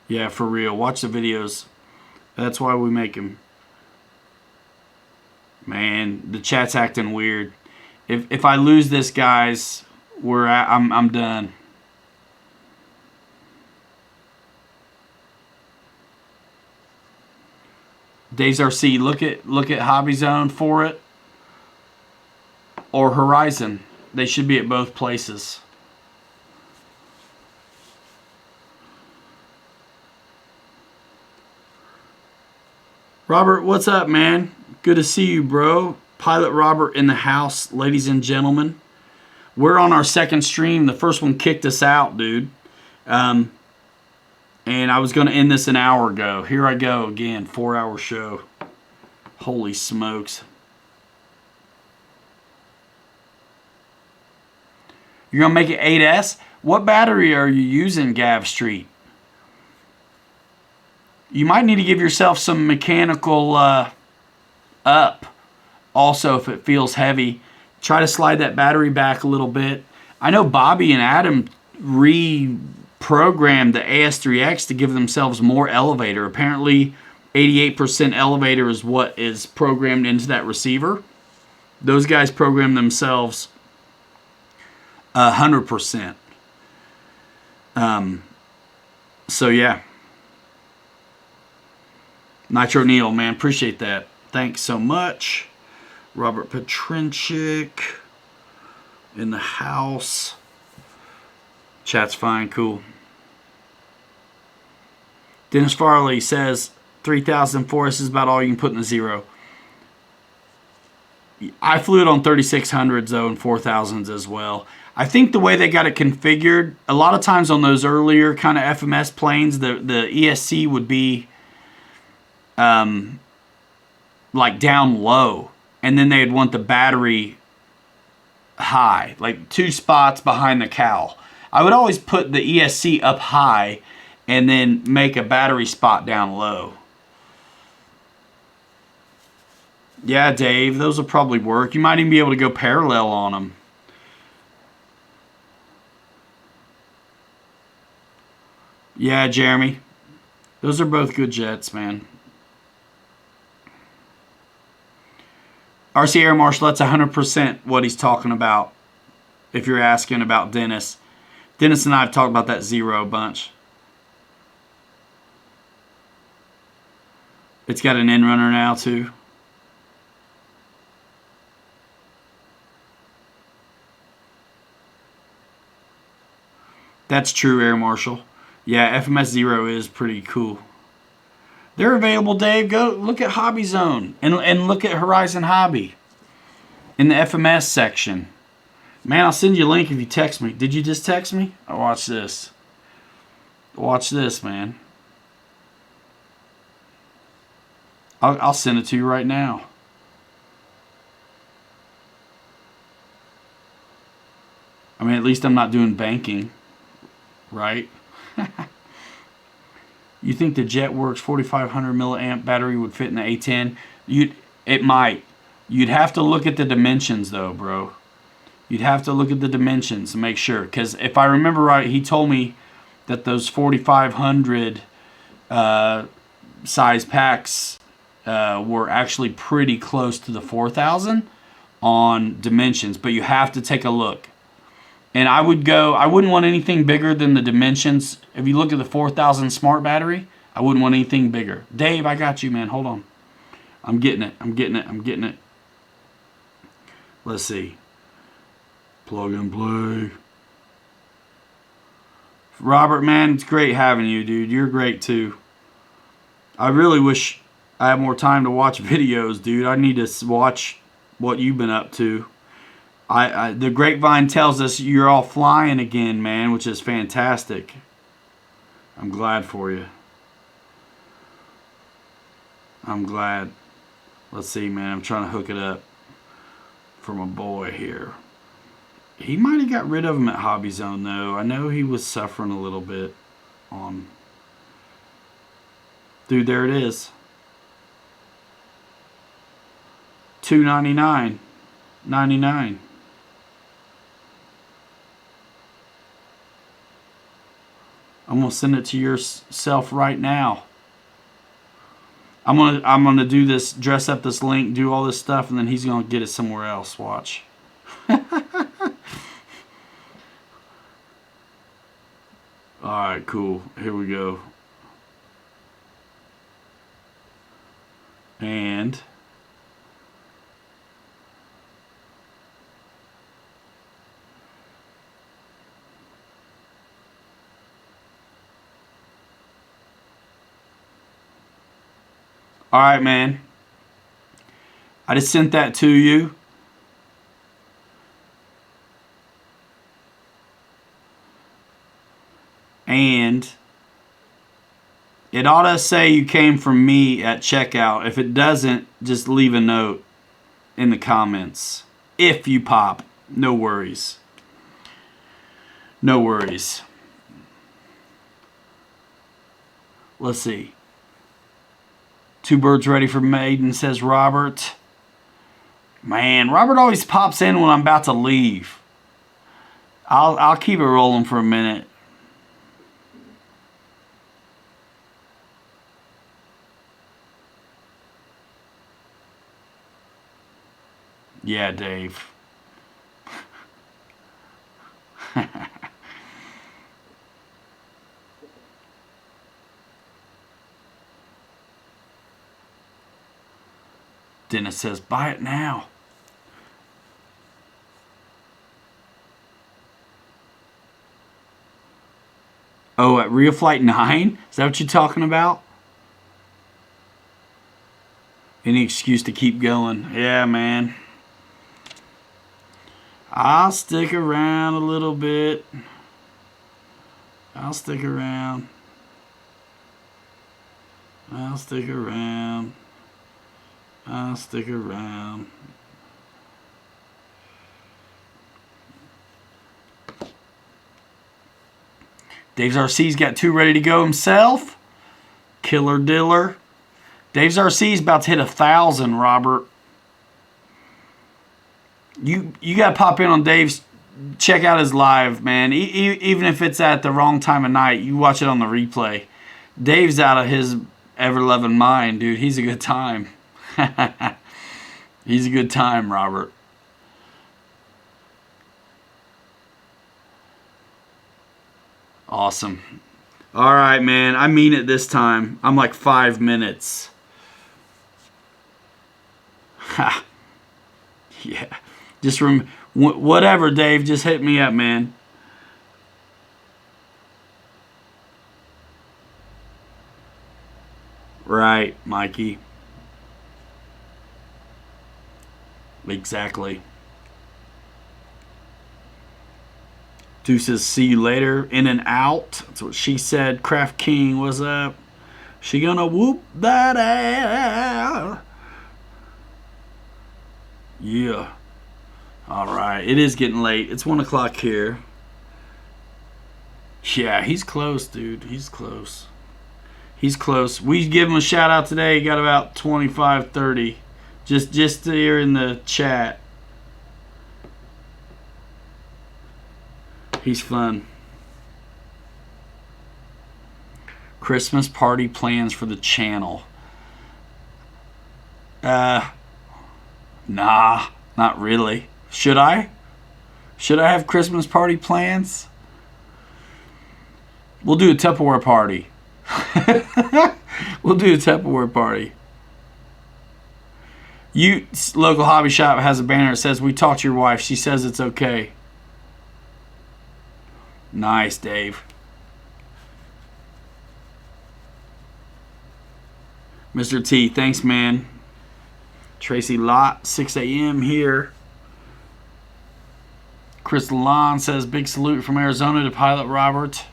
Yeah, for real. Watch the videos. That's why we make them. Man, the chat's acting weird. If I lose this, guys, I'm done. Days RC, look at Hobby Zone for it, or Horizon. They should be at both places. Robert, what's up, man? Good to see you, bro. Pilot Robert in the house, ladies and gentlemen. We're on our second stream. The first one kicked us out, dude. And I was going to end this an hour ago. Here I go again, 4-hour show. Holy smokes. You're going to make it 8S? What battery are you using, Gav Street? You might need to give yourself some mechanical up. Also, if it feels heavy, try to slide that battery back a little bit. I know Bobby and Adam reprogrammed the AS3X to give themselves more elevator. Apparently, 88% elevator is what is programmed into that receiver. Those guys program themselves 100%. So yeah. Nitro Neil, man, appreciate that. Thanks so much. Robert Petrinchik in the house. Chat's fine, cool. Dennis Farley says 3004 is about all you can put in the zero. I flew it on 3600s though and 4000s as well. I think the way they got it configured, a lot of times on those earlier kind of FMS planes, the ESC would be like down low, and then they'd want the battery high, like 2 spots behind the cowl. I would always put the ESC up high and then make a battery spot down low. Yeah, Dave, those will probably work. You might even be able to go parallel on them. Yeah, Jeremy. Those are both good jets, man. RC Air Marshal, that's 100% what he's talking about. If you're asking about Dennis. Dennis and I have talked about that zero a bunch. It's got an in runner now too. That's true, Air Marshal. Yeah, FMS Zero is pretty cool. They're available, Dave. Go look at Hobby Zone and look at Horizon Hobby in the FMS section. Man, I'll send you a link if you text me. Did you just text me? Oh, watch this. Watch this, man. I'll send it to you right now. I mean, at least I'm not doing banking, right? You think the JetWorks 4500 milliamp battery would fit in the A10? It might. You'd have to look at the dimensions though, bro. You'd have to look at the dimensions to make sure. Because if I remember right, he told me that those 4500 size packs were actually pretty close to the 4000 on dimensions. But you have to take a look. And I wouldn't want anything bigger than the dimensions. If you look at the 4000 smart battery, I wouldn't want anything bigger. Dave, I got you, man. Hold on. I'm getting it. Let's see. Plug and play. Robert, man, it's great having you, dude. You're great, too. I really wish I had more time to watch videos, dude. I need to watch what you've been up to. The grapevine tells us you're all flying again, man, which is fantastic. I'm glad for you. I'm glad. Let's see, man. I'm trying to hook it up for my boy here. He might have got rid of him at Hobby Zone, though. I know he was suffering a little bit on... Dude, there it is. $299.99. I'm gonna send it to yourself right now. I'm gonna do this, dress up this link, do all this stuff, and then he's gonna get it somewhere else. Watch. Alright, cool. Here we go. And alright, man. I just sent that to you. And it ought to say you came from me at checkout. If it doesn't, just leave a note in the comments. If you pop, no worries. No worries. Let's see. Two birds ready for maiden, says Robert. Man, Robert always pops in when I'm about to leave. I'll keep it rolling for a minute. Yeah, Dave. Dennis says, buy it now. Oh, at Real Flight 9? Is that what you're talking about? Any excuse to keep going. Yeah, man. I'll stick around a little bit. I'll stick around. I'll stick around. I'll stick around. Dave's RC's got 2 ready to go himself. Killer Diller. Dave's RC's about to hit 1,000, Robert. You got to pop in on Dave's. Check out his live, man. Even if it's at the wrong time of night, you watch it on the replay. Dave's out of his ever-loving mind, dude. He's a good time. He's a good time, Robert. Awesome. All right, man. I mean it this time. I'm like 5 minutes. Ha. Yeah. Just whatever, Dave. Just hit me up, man. Right, Mikey. Exactly. Deuces, see you later. In and out. That's what she said. Craft King, what's up? She gonna whoop that ass. Yeah. Alright. It is getting late. It's 1 o'clock here. Yeah, he's close, dude. He's close. He's close. We give him a shout out today. He got about 25, 30. Just here in the chat. He's fun. Christmas party plans for the channel. Nah, not really. Should I? Should I have Christmas party plans? We'll do a Tupperware party. We'll do a Tupperware party. Local hobby shop has a banner that says, we talked to your wife. She says it's okay. Nice, Dave. Mr. T, thanks, man. Tracy Lott, 6 a.m. here. Chris Lon says, big salute from Arizona to Pilot Robert.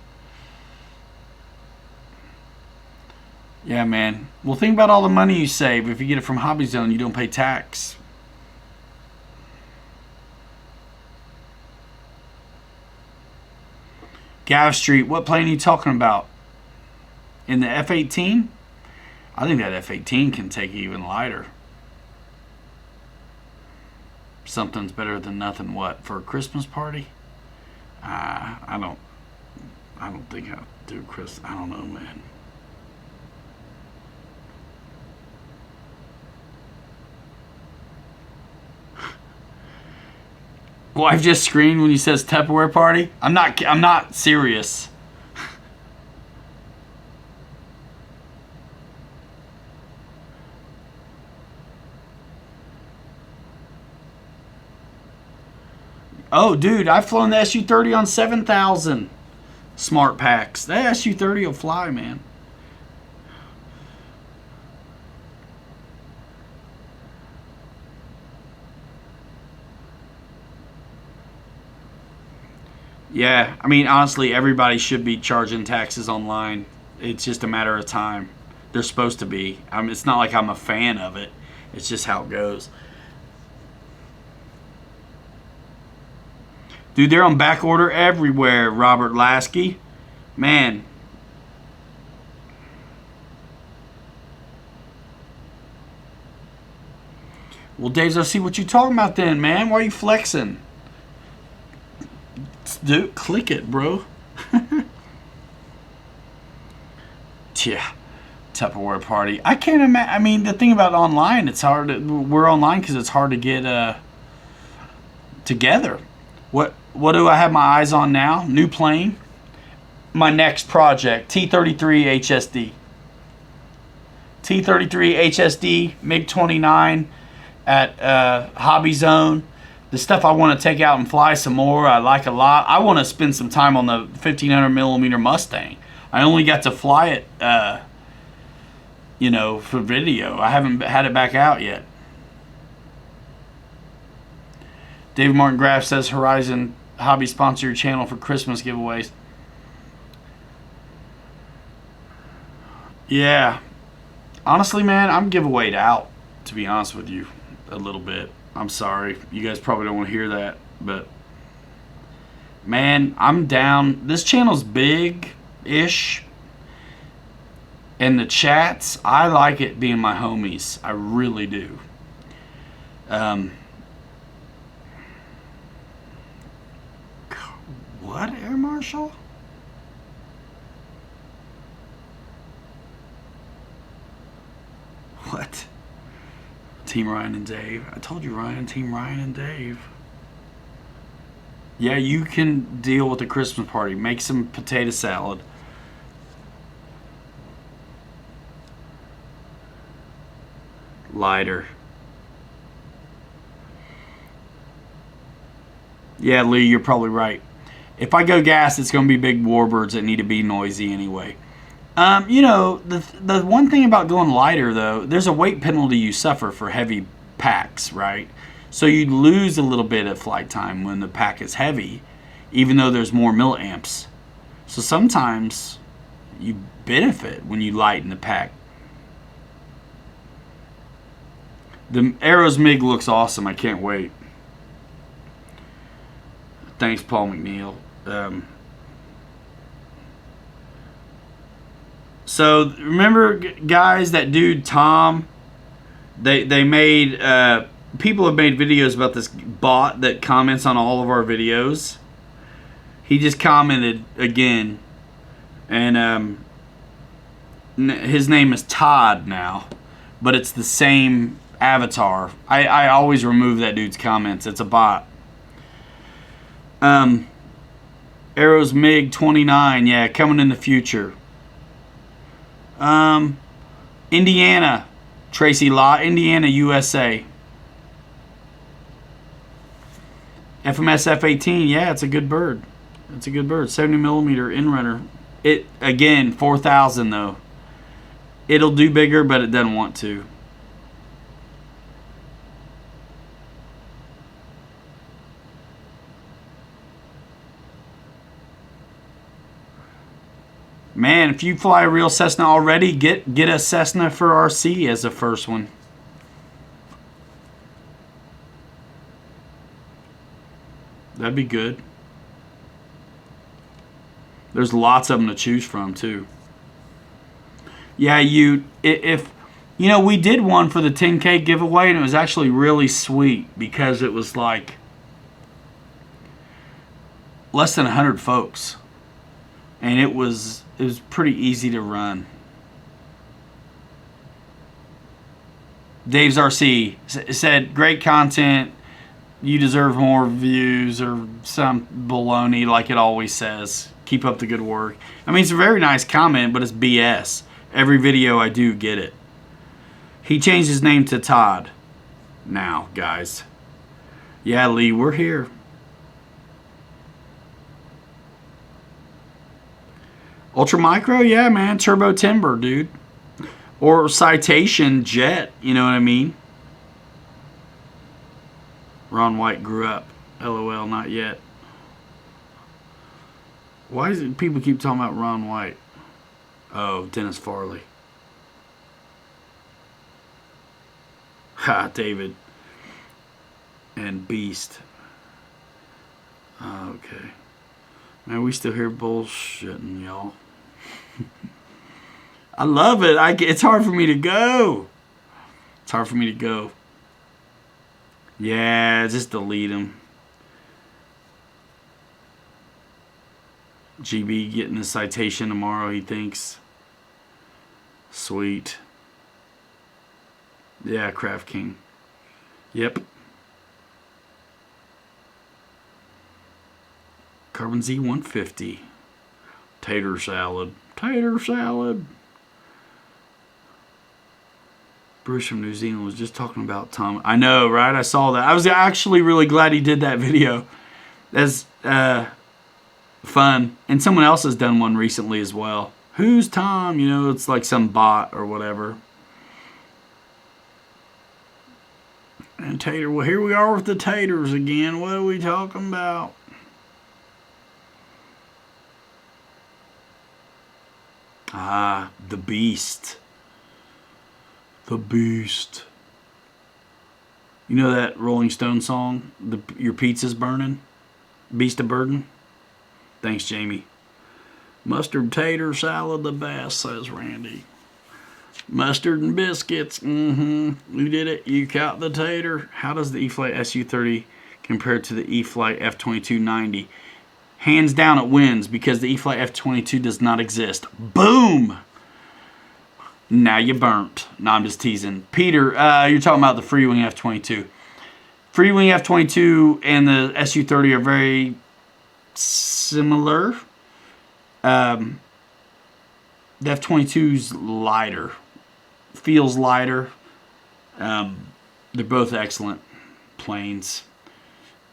Yeah, man. Well, think about all the money you save. If you get it from Hobby Zone, you don't pay tax. Gav Street, what plane are you talking about? In the F-18? I think that F-18 can take even lighter. Something's better than nothing. What, for a Christmas party? I don't think I'll do Christmas. I don't know, man. Wife just screamed when you says Tupperware party. I'm not serious. Oh, dude, I've flown the SU-30 on 7,000 smart packs. That SU-30 will fly, man. Yeah, I mean, honestly, everybody should be charging taxes online. It's just a matter of time. They're supposed to be. I mean, it's not like I'm a fan of it. It's just how it goes. Dude, they're on back order everywhere, Robert Lasky. Man. Well, Dave, let's see what you talking about then, man. Why are you flexing? Dude, click it, bro. Yeah, Tupperware party. I can't imagine. I mean, the thing about online, it's hard. We're online because it's hard to get together. What do I have my eyes on now? New plane. My next project, T-33 HSD. T-33 HSD, MiG-29 at Hobby Zone. The stuff I want to take out and fly some more, I like a lot. I want to spend some time on the 1500 millimeter Mustang. I only got to fly it, for video. I haven't had it back out yet. David Martin Graff says Horizon Hobby sponsor your channel for Christmas giveaways. Yeah. Honestly, man, I'm giveawayed out, to be honest with you, a little bit. I'm sorry. You guys probably don't want to hear that, but man, I'm down. This channel's big-ish, and the chats, I like it being my homies. I really do. What, Air Marshal? What? Team Ryan and Dave. I told you, Ryan. Team Ryan and Dave. Yeah, you can deal with the Christmas party. Make some potato salad. Lighter. Yeah, Lee, you're probably right. If I go gas, it's going to be big warbirds that need to be noisy anyway. The one thing about going lighter, though, there's a weight penalty you suffer for heavy packs, right? So you lose a little bit of flight time when the pack is heavy, even though there's more milliamps. So sometimes you benefit when you lighten the pack. The Arrows MiG looks awesome. I can't wait. Thanks, Paul McNeil. So remember, guys, that dude Tom? They made people have made videos about this bot that comments on all of our videos. He just commented again, and his name is Todd now, but it's the same avatar. I always remove that dude's comments. It's a bot. Arrows MiG 29, yeah, coming in the future. Indiana, Tracy Law, Indiana, USA. FMS F-18, yeah, it's a good bird. It's a good bird. 70 millimeter in-runner. It, again, 4,000 though. It'll do bigger, but it doesn't want to. Man, if you fly a real Cessna already, get a Cessna for RC as the first one. That'd be good. There's lots of them to choose from too. Yeah, if we did one for the 10K giveaway, and it was actually really sweet because it was like less than 100 folks, and it was pretty easy to run. Dave's RC said, great content. You deserve more views or some baloney like it always says. Keep up the good work. I mean, it's a very nice comment, but it's BS. Every video I do get it. He changed his name to Todd now, guys. Yeah, Lee, we're here. Ultra Micro, yeah, man. Turbo Timber, dude. Or Citation Jet, you know what I mean? Ron White grew up. LOL, not yet. Why does people keep talking about Ron White? Oh, Dennis Farley. Ha, David. And Beast. Okay. Man, we still hear bullshitting, y'all. I love it. It's hard for me to go. It's hard for me to go. Yeah, just delete them. GB getting a Citation tomorrow, he thinks. Sweet. Yeah, Craft King. Yep. Carbon Z150. Tater salad. Tater salad. Bruce from New Zealand was just talking about Tom. I know, right? I saw that. I was actually really glad he did that video. That's fun. And someone else has done one recently as well. Who's Tom? You know, it's like some bot or whatever. And tater. Well, here we are with the taters again. What are we talking about? Ah, the beast. The beast. You know that Rolling Stone song? Your pizza's burning? Beast of burden? Thanks, Jamie. Mustard tater salad the best, says Randy. Mustard and biscuits. You did it. You caught the tater. How does the E-flite SU-30 compare to the E-flite F-2290? Hands down it wins because the E-flite F-22 does not exist. Boom! Now you burnt. No, I'm just teasing. Peter, you're talking about the Freewing F-22. Freewing F-22 and the SU-30 are very similar. The F-22's lighter. Feels lighter. They're both excellent planes.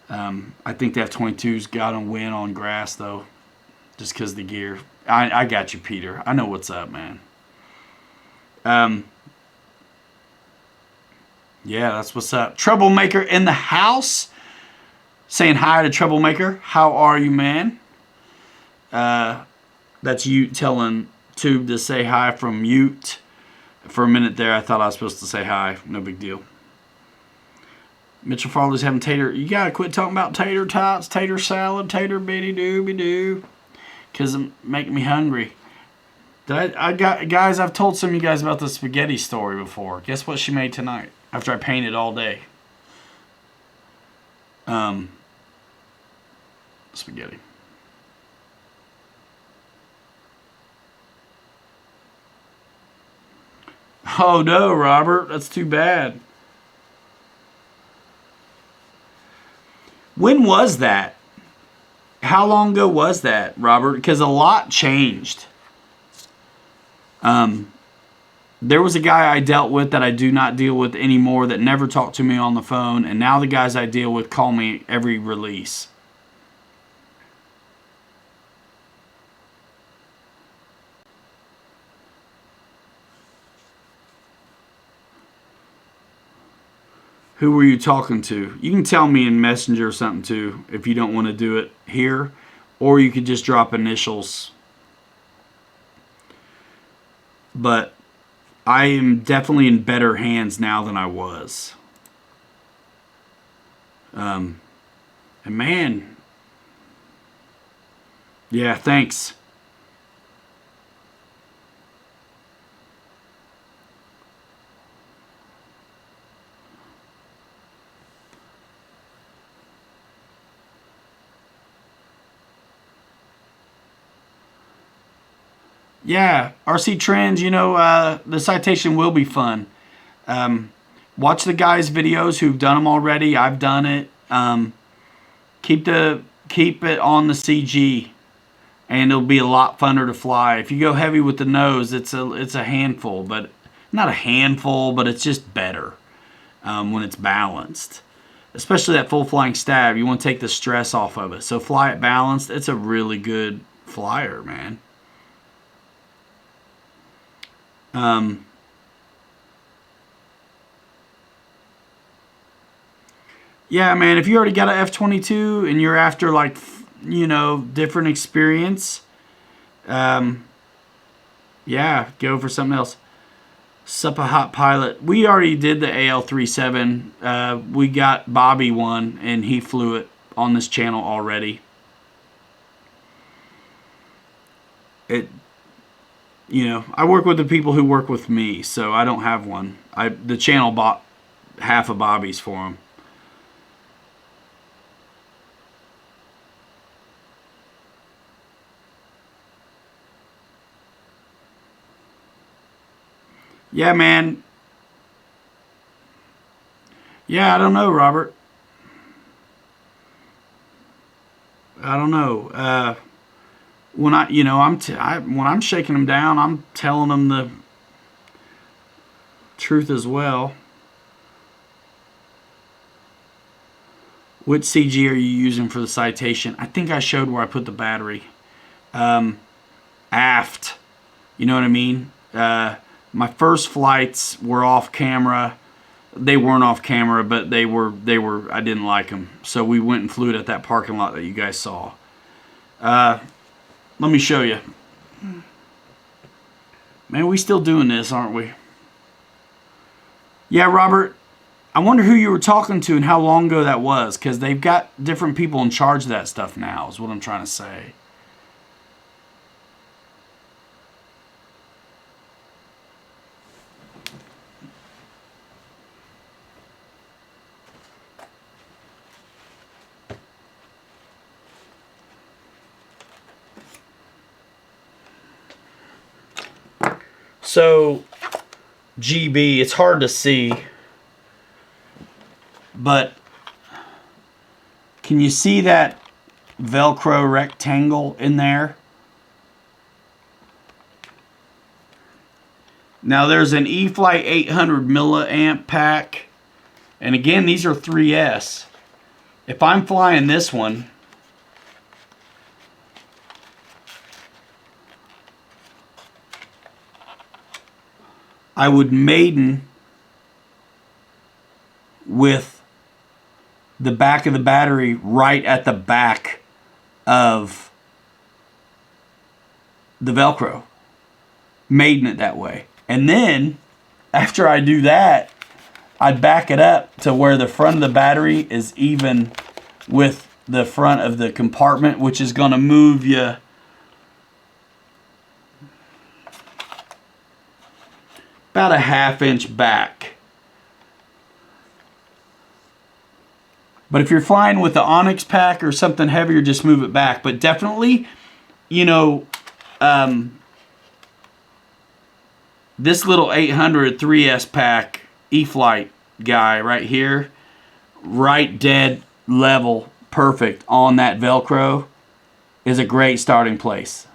I think the F-22's got to win on grass, though. Just because of the gear. I got you, Peter. I know what's up, man. Yeah, that's what's up. Troublemaker in the house. Saying hi to Troublemaker. How are you, man? That's you telling Tube to say hi from mute. For a minute there, I thought I was supposed to say hi. No big deal. Mitchell Farley's having tater. You gotta quit talking about tater tots, tater salad, tater bitty dooby doo. Because it's making me hungry. Guys, I've told some of you guys about the spaghetti story before. Guess what she made tonight after I painted all day? Spaghetti. Oh no, Robert, that's too bad. When was that? How long ago was that, Robert? Because a lot changed. There was a guy I dealt with that I do not deal with anymore that never talked to me on the phone, and now the guys I deal with call me every release. Who were you talking to? You can tell me in Messenger or something too if you don't want to do it here, or you could just drop initials. But I am definitely in better hands now than I was. And man, yeah, thanks. Yeah, RC Trends, you know, the citation will be fun. Watch the guys' videos who've done them already. I've done it. Keep it on the CG, and it'll be a lot funner to fly. If you go heavy with the nose, it's a handful, but not a handful, but it's just better when it's balanced. Especially that full flying stab, you want to take the stress off of it. So fly it balanced. It's a really good flyer, man. Yeah, man, if you already got an F-22 and you're after, like, you know, different experience, yeah, go for something else. Sup a Hot Pilot. We already did the AL-37. We got Bobby one, and he flew it on this channel already. You know, I work with the people who work with me, so I don't have one. The channel bought half of Bobby's for him. Yeah, man. Yeah, I don't know, Robert. I don't know. When when I'm shaking them down, I'm telling them the truth as well. Which CG are you using for the citation? I think I showed where I put the battery. Aft. You know what I mean? My first flights were off camera. They weren't off camera, but they were. I didn't like them, so we went and flew it at that parking lot that you guys saw. Let me show you. Man, we still doing this, aren't we? Yeah, Robert. I wonder who you were talking to and how long ago that was, because they've got different people in charge of that stuff now, is what I'm trying to say. So, GB, it's hard to see, but can you see that Velcro rectangle in there? Now there's an eFlight 800 milliamp pack, and again, these are 3S. If I'm flying this one, I would maiden with the back of the battery right at the back of the Velcro. Maiden it that way. And then, after I do that, I'd back it up to where the front of the battery is even with the front of the compartment, which is going to move you about a ½ inch back. But if you're flying with the Onyx pack or something heavier, just move it back. But definitely, you know, this little 800 3S pack eFlight guy right here, right dead level, perfect on that Velcro, is a great starting place.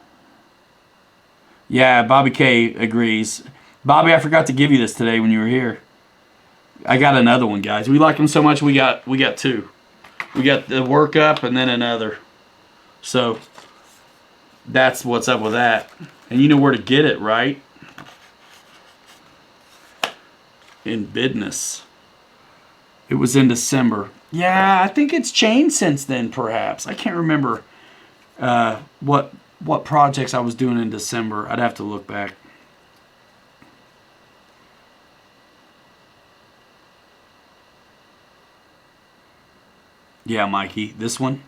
Yeah, Bobby K agrees. Bobby, I forgot to give you this today when you were here. I got another one, guys. We like them so much, we got two. We got the workup and then another. So that's what's up with that. And you know where to get it, right? In business. It was in December. Yeah, I think it's changed since then, perhaps. I can't remember what projects I was doing in December. I'd have to look back. Yeah, Mikey, this one,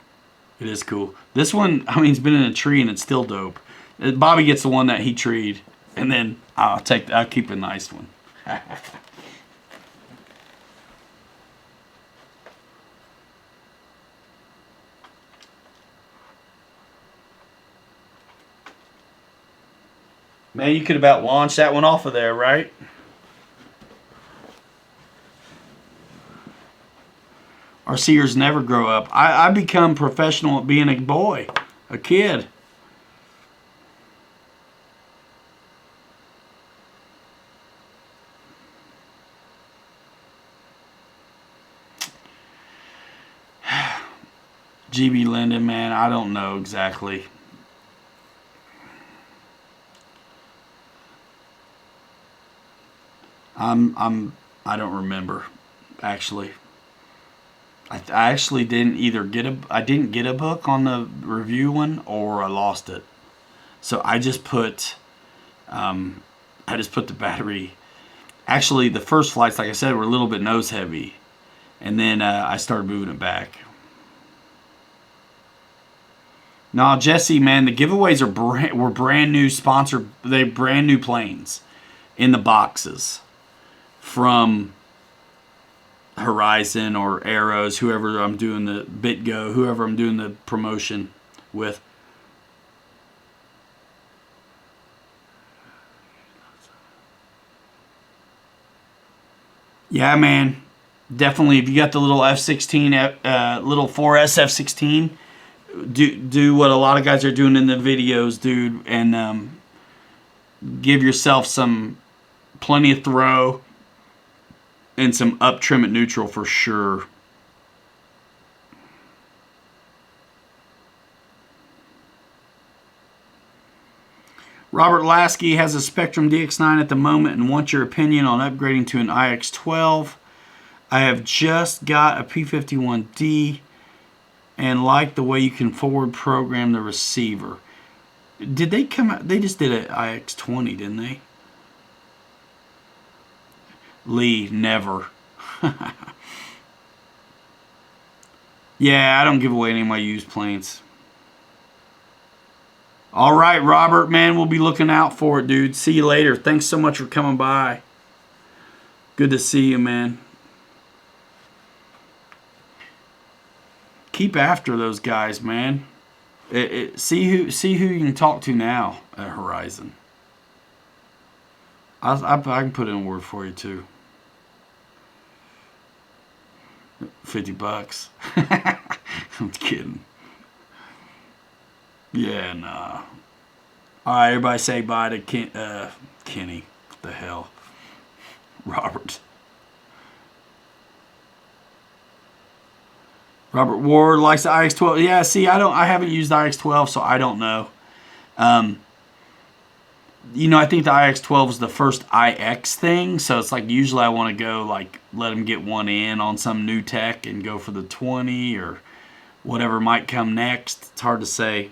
it is cool. This one, I mean, it's been in a tree and it's still dope. Bobby gets the one that he treed, and then I'll keep a nice one. Man, you could about launch that one off of there, right? Our seers never grow up. I become professional at being a boy, a kid. GB Linden, man, I don't know exactly. I don't remember, actually. I actually didn't either get a book on the review one, or I lost it. So I just put the battery. Actually, the first flights, like I said, were a little bit nose heavy, and then I started moving it back. Nah, Jesse, man, the giveaways were brand new sponsored. They brand new planes in the boxes from Horizon or Arrows, whoever I'm doing the BitGo, whoever I'm doing the promotion with. Yeah, man, definitely. If you got the little F-16, little 4S F-16, do what a lot of guys are doing in the videos, dude, and give yourself some plenty of throw and some up trim at neutral for sure. Robert Lasky has a Spectrum DX9 at the moment and wants your opinion on upgrading to an IX12. I have just got a P51D and like the way you can forward program the receiver. Did they come out? They just did an IX20, didn't they? Lee, never. Yeah, I don't give away any of my used planes. All right, Robert, man, we'll be looking out for it, dude. See you later. Thanks so much for coming by. Good to see you, man. Keep after those guys, man. See who you can talk to now at Horizon. I can put in a word for you too. $50. I'm kidding. Yeah, nah. All right, everybody say bye to Kenny. What the hell? Robert. Robert Ward likes the IX12. Yeah, see, I haven't used the IX12, so I don't know. You know, I think the IX12 is the first IX thing, so it's like usually I want to go like let them get one in on some new tech and go for the 20 or whatever might come next. It's hard to say.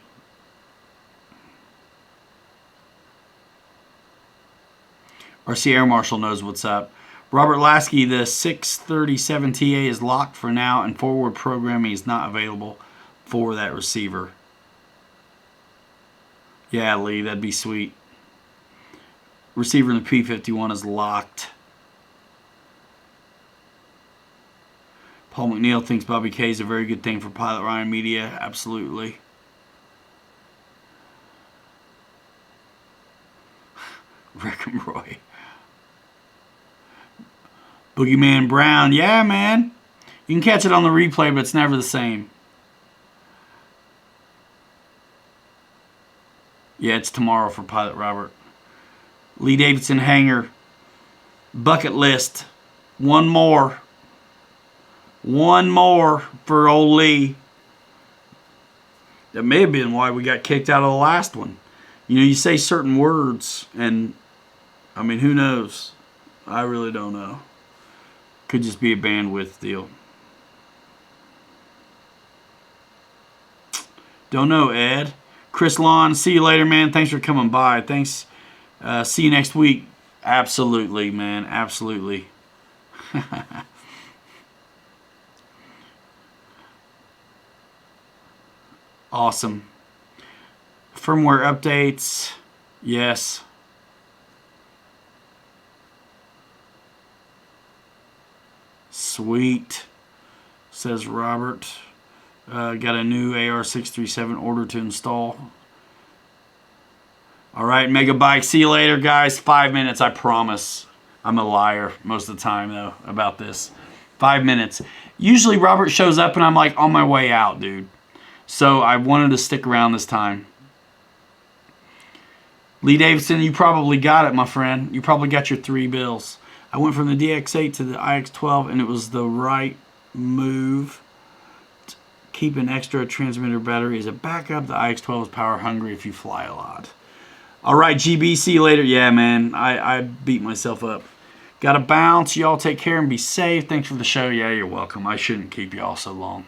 RC Air Marshal knows what's up. Robert Lasky, the 637 TA is locked for now, and forward programming is not available for that receiver. Yeah, Lee, that'd be sweet. Receiver in the P51 is locked. Paul McNeil thinks Bobby K is a very good thing for Pilot Ryan Media. Absolutely. Rick and Roy. Boogeyman Brown. Yeah, man. You can catch it on the replay, but it's never the same. Yeah, it's tomorrow for Pilot Robert. Lee Davidson Hangar. Bucket list. One more. One more for old Lee. That may have been why we got kicked out of the last one. You know, you say certain words, and, I mean, who knows? I really don't know. Could just be a bandwidth deal. Don't know, Ed. Chris Lawn, see you later, man. Thanks for coming by. Thanks. See you next week. Absolutely, man. Absolutely. Awesome. Firmware updates. Yes. Sweet, says Robert. Got a new AR637 order to install. All right, Megabike. See you later, guys. 5 minutes, I promise. I'm a liar most of the time, though, about this. 5 minutes. Usually Robert shows up and I'm like on my way out, dude. So I wanted to stick around this time. Lee Davidson, you probably got it, my friend. You probably got your 3 bills. I went from the DX8 to the IX12, and it was the right move. Keep an extra transmitter battery as a backup. The IX12 is power hungry if you fly a lot. All right, GB, see you later. Yeah, man, I beat myself up. Got to bounce. Y'all take care and be safe. Thanks for the show. Yeah, you're welcome. I shouldn't keep y'all so long.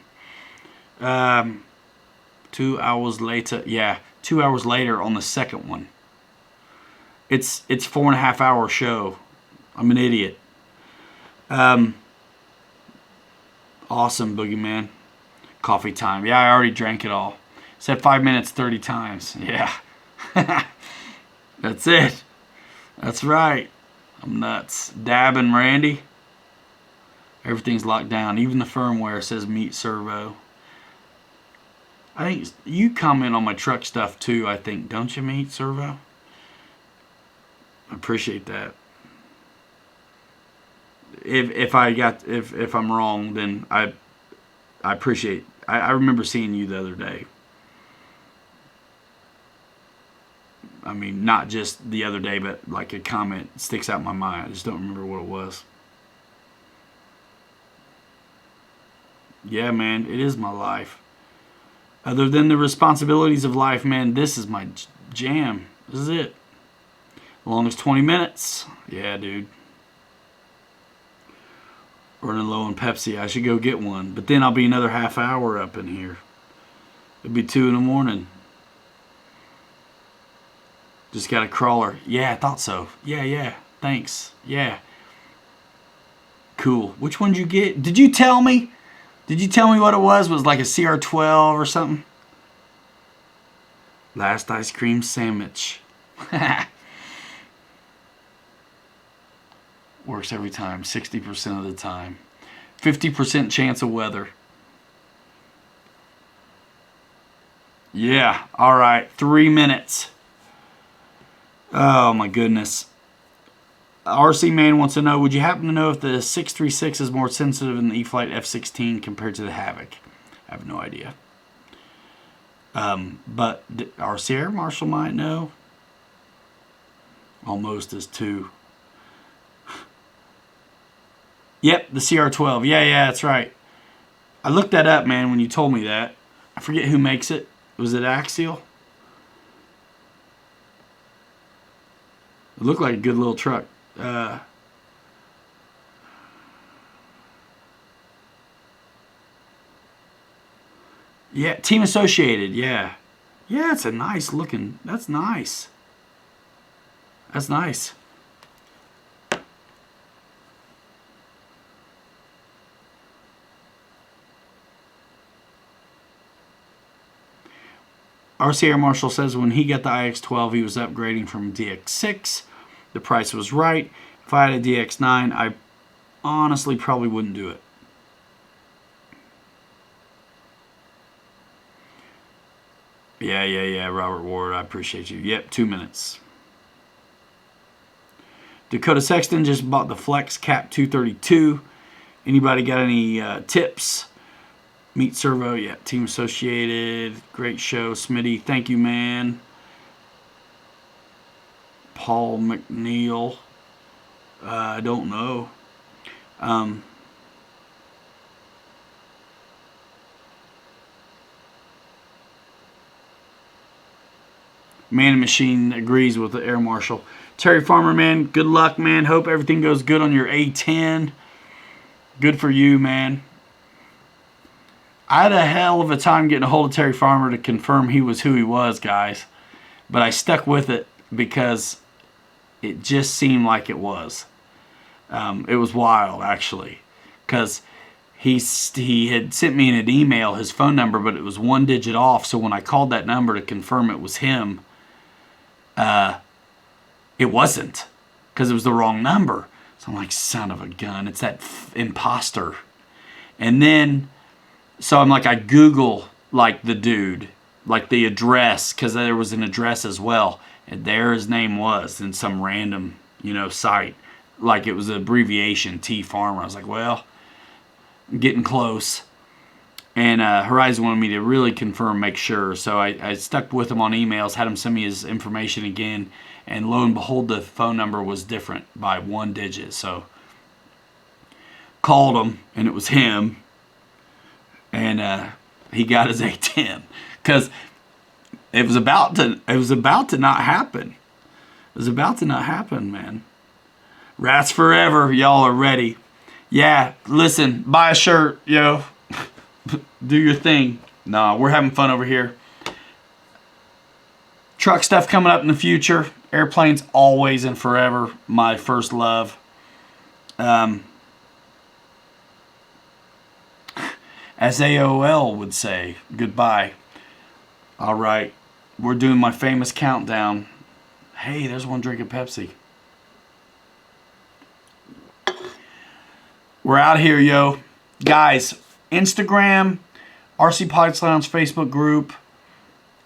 2 hours later. Yeah, 2 hours later on the second one. It's 4.5 hour show. I'm an idiot. Awesome, Boogeyman. Coffee time. Yeah, I already drank it all. Said 5 minutes 30 times. Yeah. That's it. That's right. I'm nuts. Dab and Randy. Everything's locked down. Even the firmware says meet servo. I think you comment on my truck stuff too, I think. Don't you, meet servo? I appreciate that. If I'm wrong, then I appreciate. I remember seeing you the other day. I mean, not just the other day, but like a comment sticks out in my mind. I just don't remember what it was. Yeah, man, it is my life. Other than the responsibilities of life, man, this is my jam. This is it. Longest 20 minutes. Yeah, dude. Running low on Pepsi. I should go get one. But then I'll be another half hour up in here. It'll be 2 in the morning. Just got a crawler. Yeah, I thought so. Yeah. Thanks. Yeah. Cool. Which one did you get? Did you tell me? Did you tell me what it was? Was it like a CR12 or something? Last ice cream sandwich. Works every time, 60% of the time. 50% chance of weather. Yeah, all right, 3 minutes. Oh my goodness. RC Man wants to know, would you happen to know if the 636 is more sensitive than the E-flite F-16 compared to the Havoc? I have no idea. But RC Air Marshal might know. Almost as 2. Yep, the CR12. Yeah, that's right. I looked that up, man, when you told me that. I forget who makes it. Was it Axial? It looked like a good little truck. Yeah, Team Associated, yeah. Yeah, it's a nice looking, that's nice. That's nice. RC Air Marshal says when he got the IX-12, he was upgrading from DX6. The price was right. If I had a DX9, I honestly probably wouldn't do it. Yeah, Robert Ward, I appreciate you. Yep, 2 minutes. Dakota Sexton just bought the Flex Cap 232. Anybody got any tips? Meat Servo, yeah, Team Associated. Great show, Smitty. Thank you, man. Paul McNeil. I don't know. Man Machine agrees with the Air Marshal. Terry Farmer, man, good luck, man. Hope everything goes good on your A10. Good for you, man. I had a hell of a time getting a hold of Terry Farmer to confirm he was who he was, guys. But I stuck with it because it just seemed like it was. It was wild, actually. Because he had sent me in an email his phone number, but it was 1 digit off. So when I called that number to confirm it was him, it wasn't. Because it was the wrong number. So I'm like, son of a gun. It's that imposter. And then... So I'm like, I Google like the dude, like the address, because there was an address as well, and there his name was in some random, site, like it was an abbreviation, T Farmer. I was like, well, I'm getting close, and Horizon wanted me to really confirm, make sure. So I stuck with him on emails, had him send me his information again, and lo and behold, the phone number was different by 1 digit. So called him, and it was him. And he got his A10 because it was about to not happen. It was about to not happen, man. Rats forever, y'all are ready. Yeah, listen, buy a shirt, yo. Do your thing. Nah, we're having fun over here. Truck stuff coming up in the future. Airplanes always and forever my first love. As AOL would say, goodbye. All right, we're doing my famous countdown. Hey, there's one drinking Pepsi. We're out here, yo. Guys, Instagram, RC Pilots Lounge Facebook group,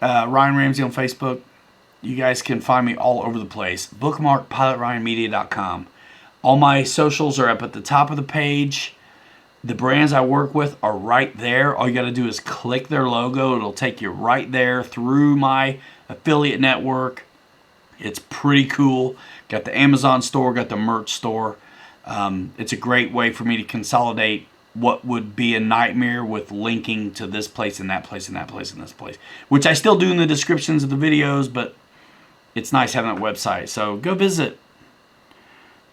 Ryan Ramsey on Facebook. You guys can find me all over the place. Bookmark pilotryanmedia.com. All my socials are up at the top of the page. The brands I work with are right there. All you got to do is click their logo. It'll take you right there through my affiliate network. It's pretty cool. Got the Amazon store, got the merch store. It's a great way for me to consolidate what would be a nightmare with linking to this place and that place and that place and this place, which I still do in the descriptions of the videos, but it's nice having that website. So go visit.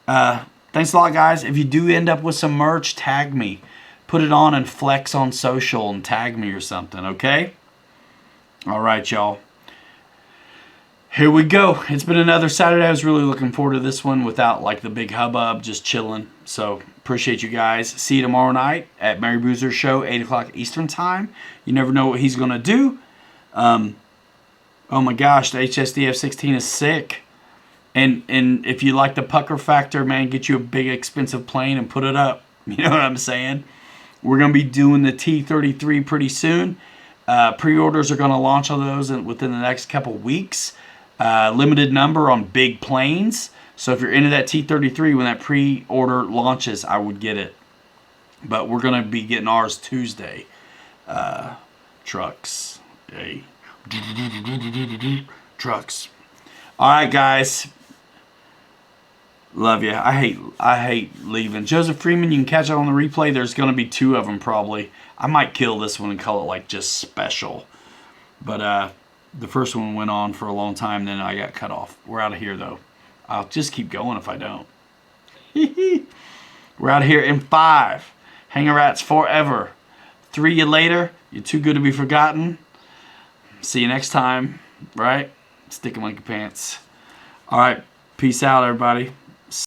Thanks a lot, guys. If you do end up with some merch, tag me. Put it on and flex on social and tag me or something, okay? All right, y'all. Here we go. It's been another Saturday. I was really looking forward to this one without like the big hubbub, just chilling. So appreciate you guys. See you tomorrow night at Mary Boozer's show, 8 o'clock Eastern time. You never know what he's going to do. Oh my gosh, the HSDF 16 is sick. And if you like the pucker factor, man, get you a big expensive plane and put it up. You know what I'm saying? We're going to be doing the T-33 pretty soon. Pre-orders are going to launch on those within the next couple weeks. Limited number on big planes. So if you're into that T-33, when that pre-order launches, I would get it. But we're going to be getting ours Tuesday. Trucks. Hey. Trucks. All right, guys. Love you. I hate leaving. Joseph Freeman, you can catch it on the replay. There's going to be 2 of them probably. I might kill this one and call it like just special. But the first one went on for a long time, then I got cut off. We're out of here though. I'll just keep going if I don't. We're out of here in 5. Hanger rats forever. 3 you later. You're too good to be forgotten. See you next time. Right? Stick 'em like your pants. All right. Peace out, everybody.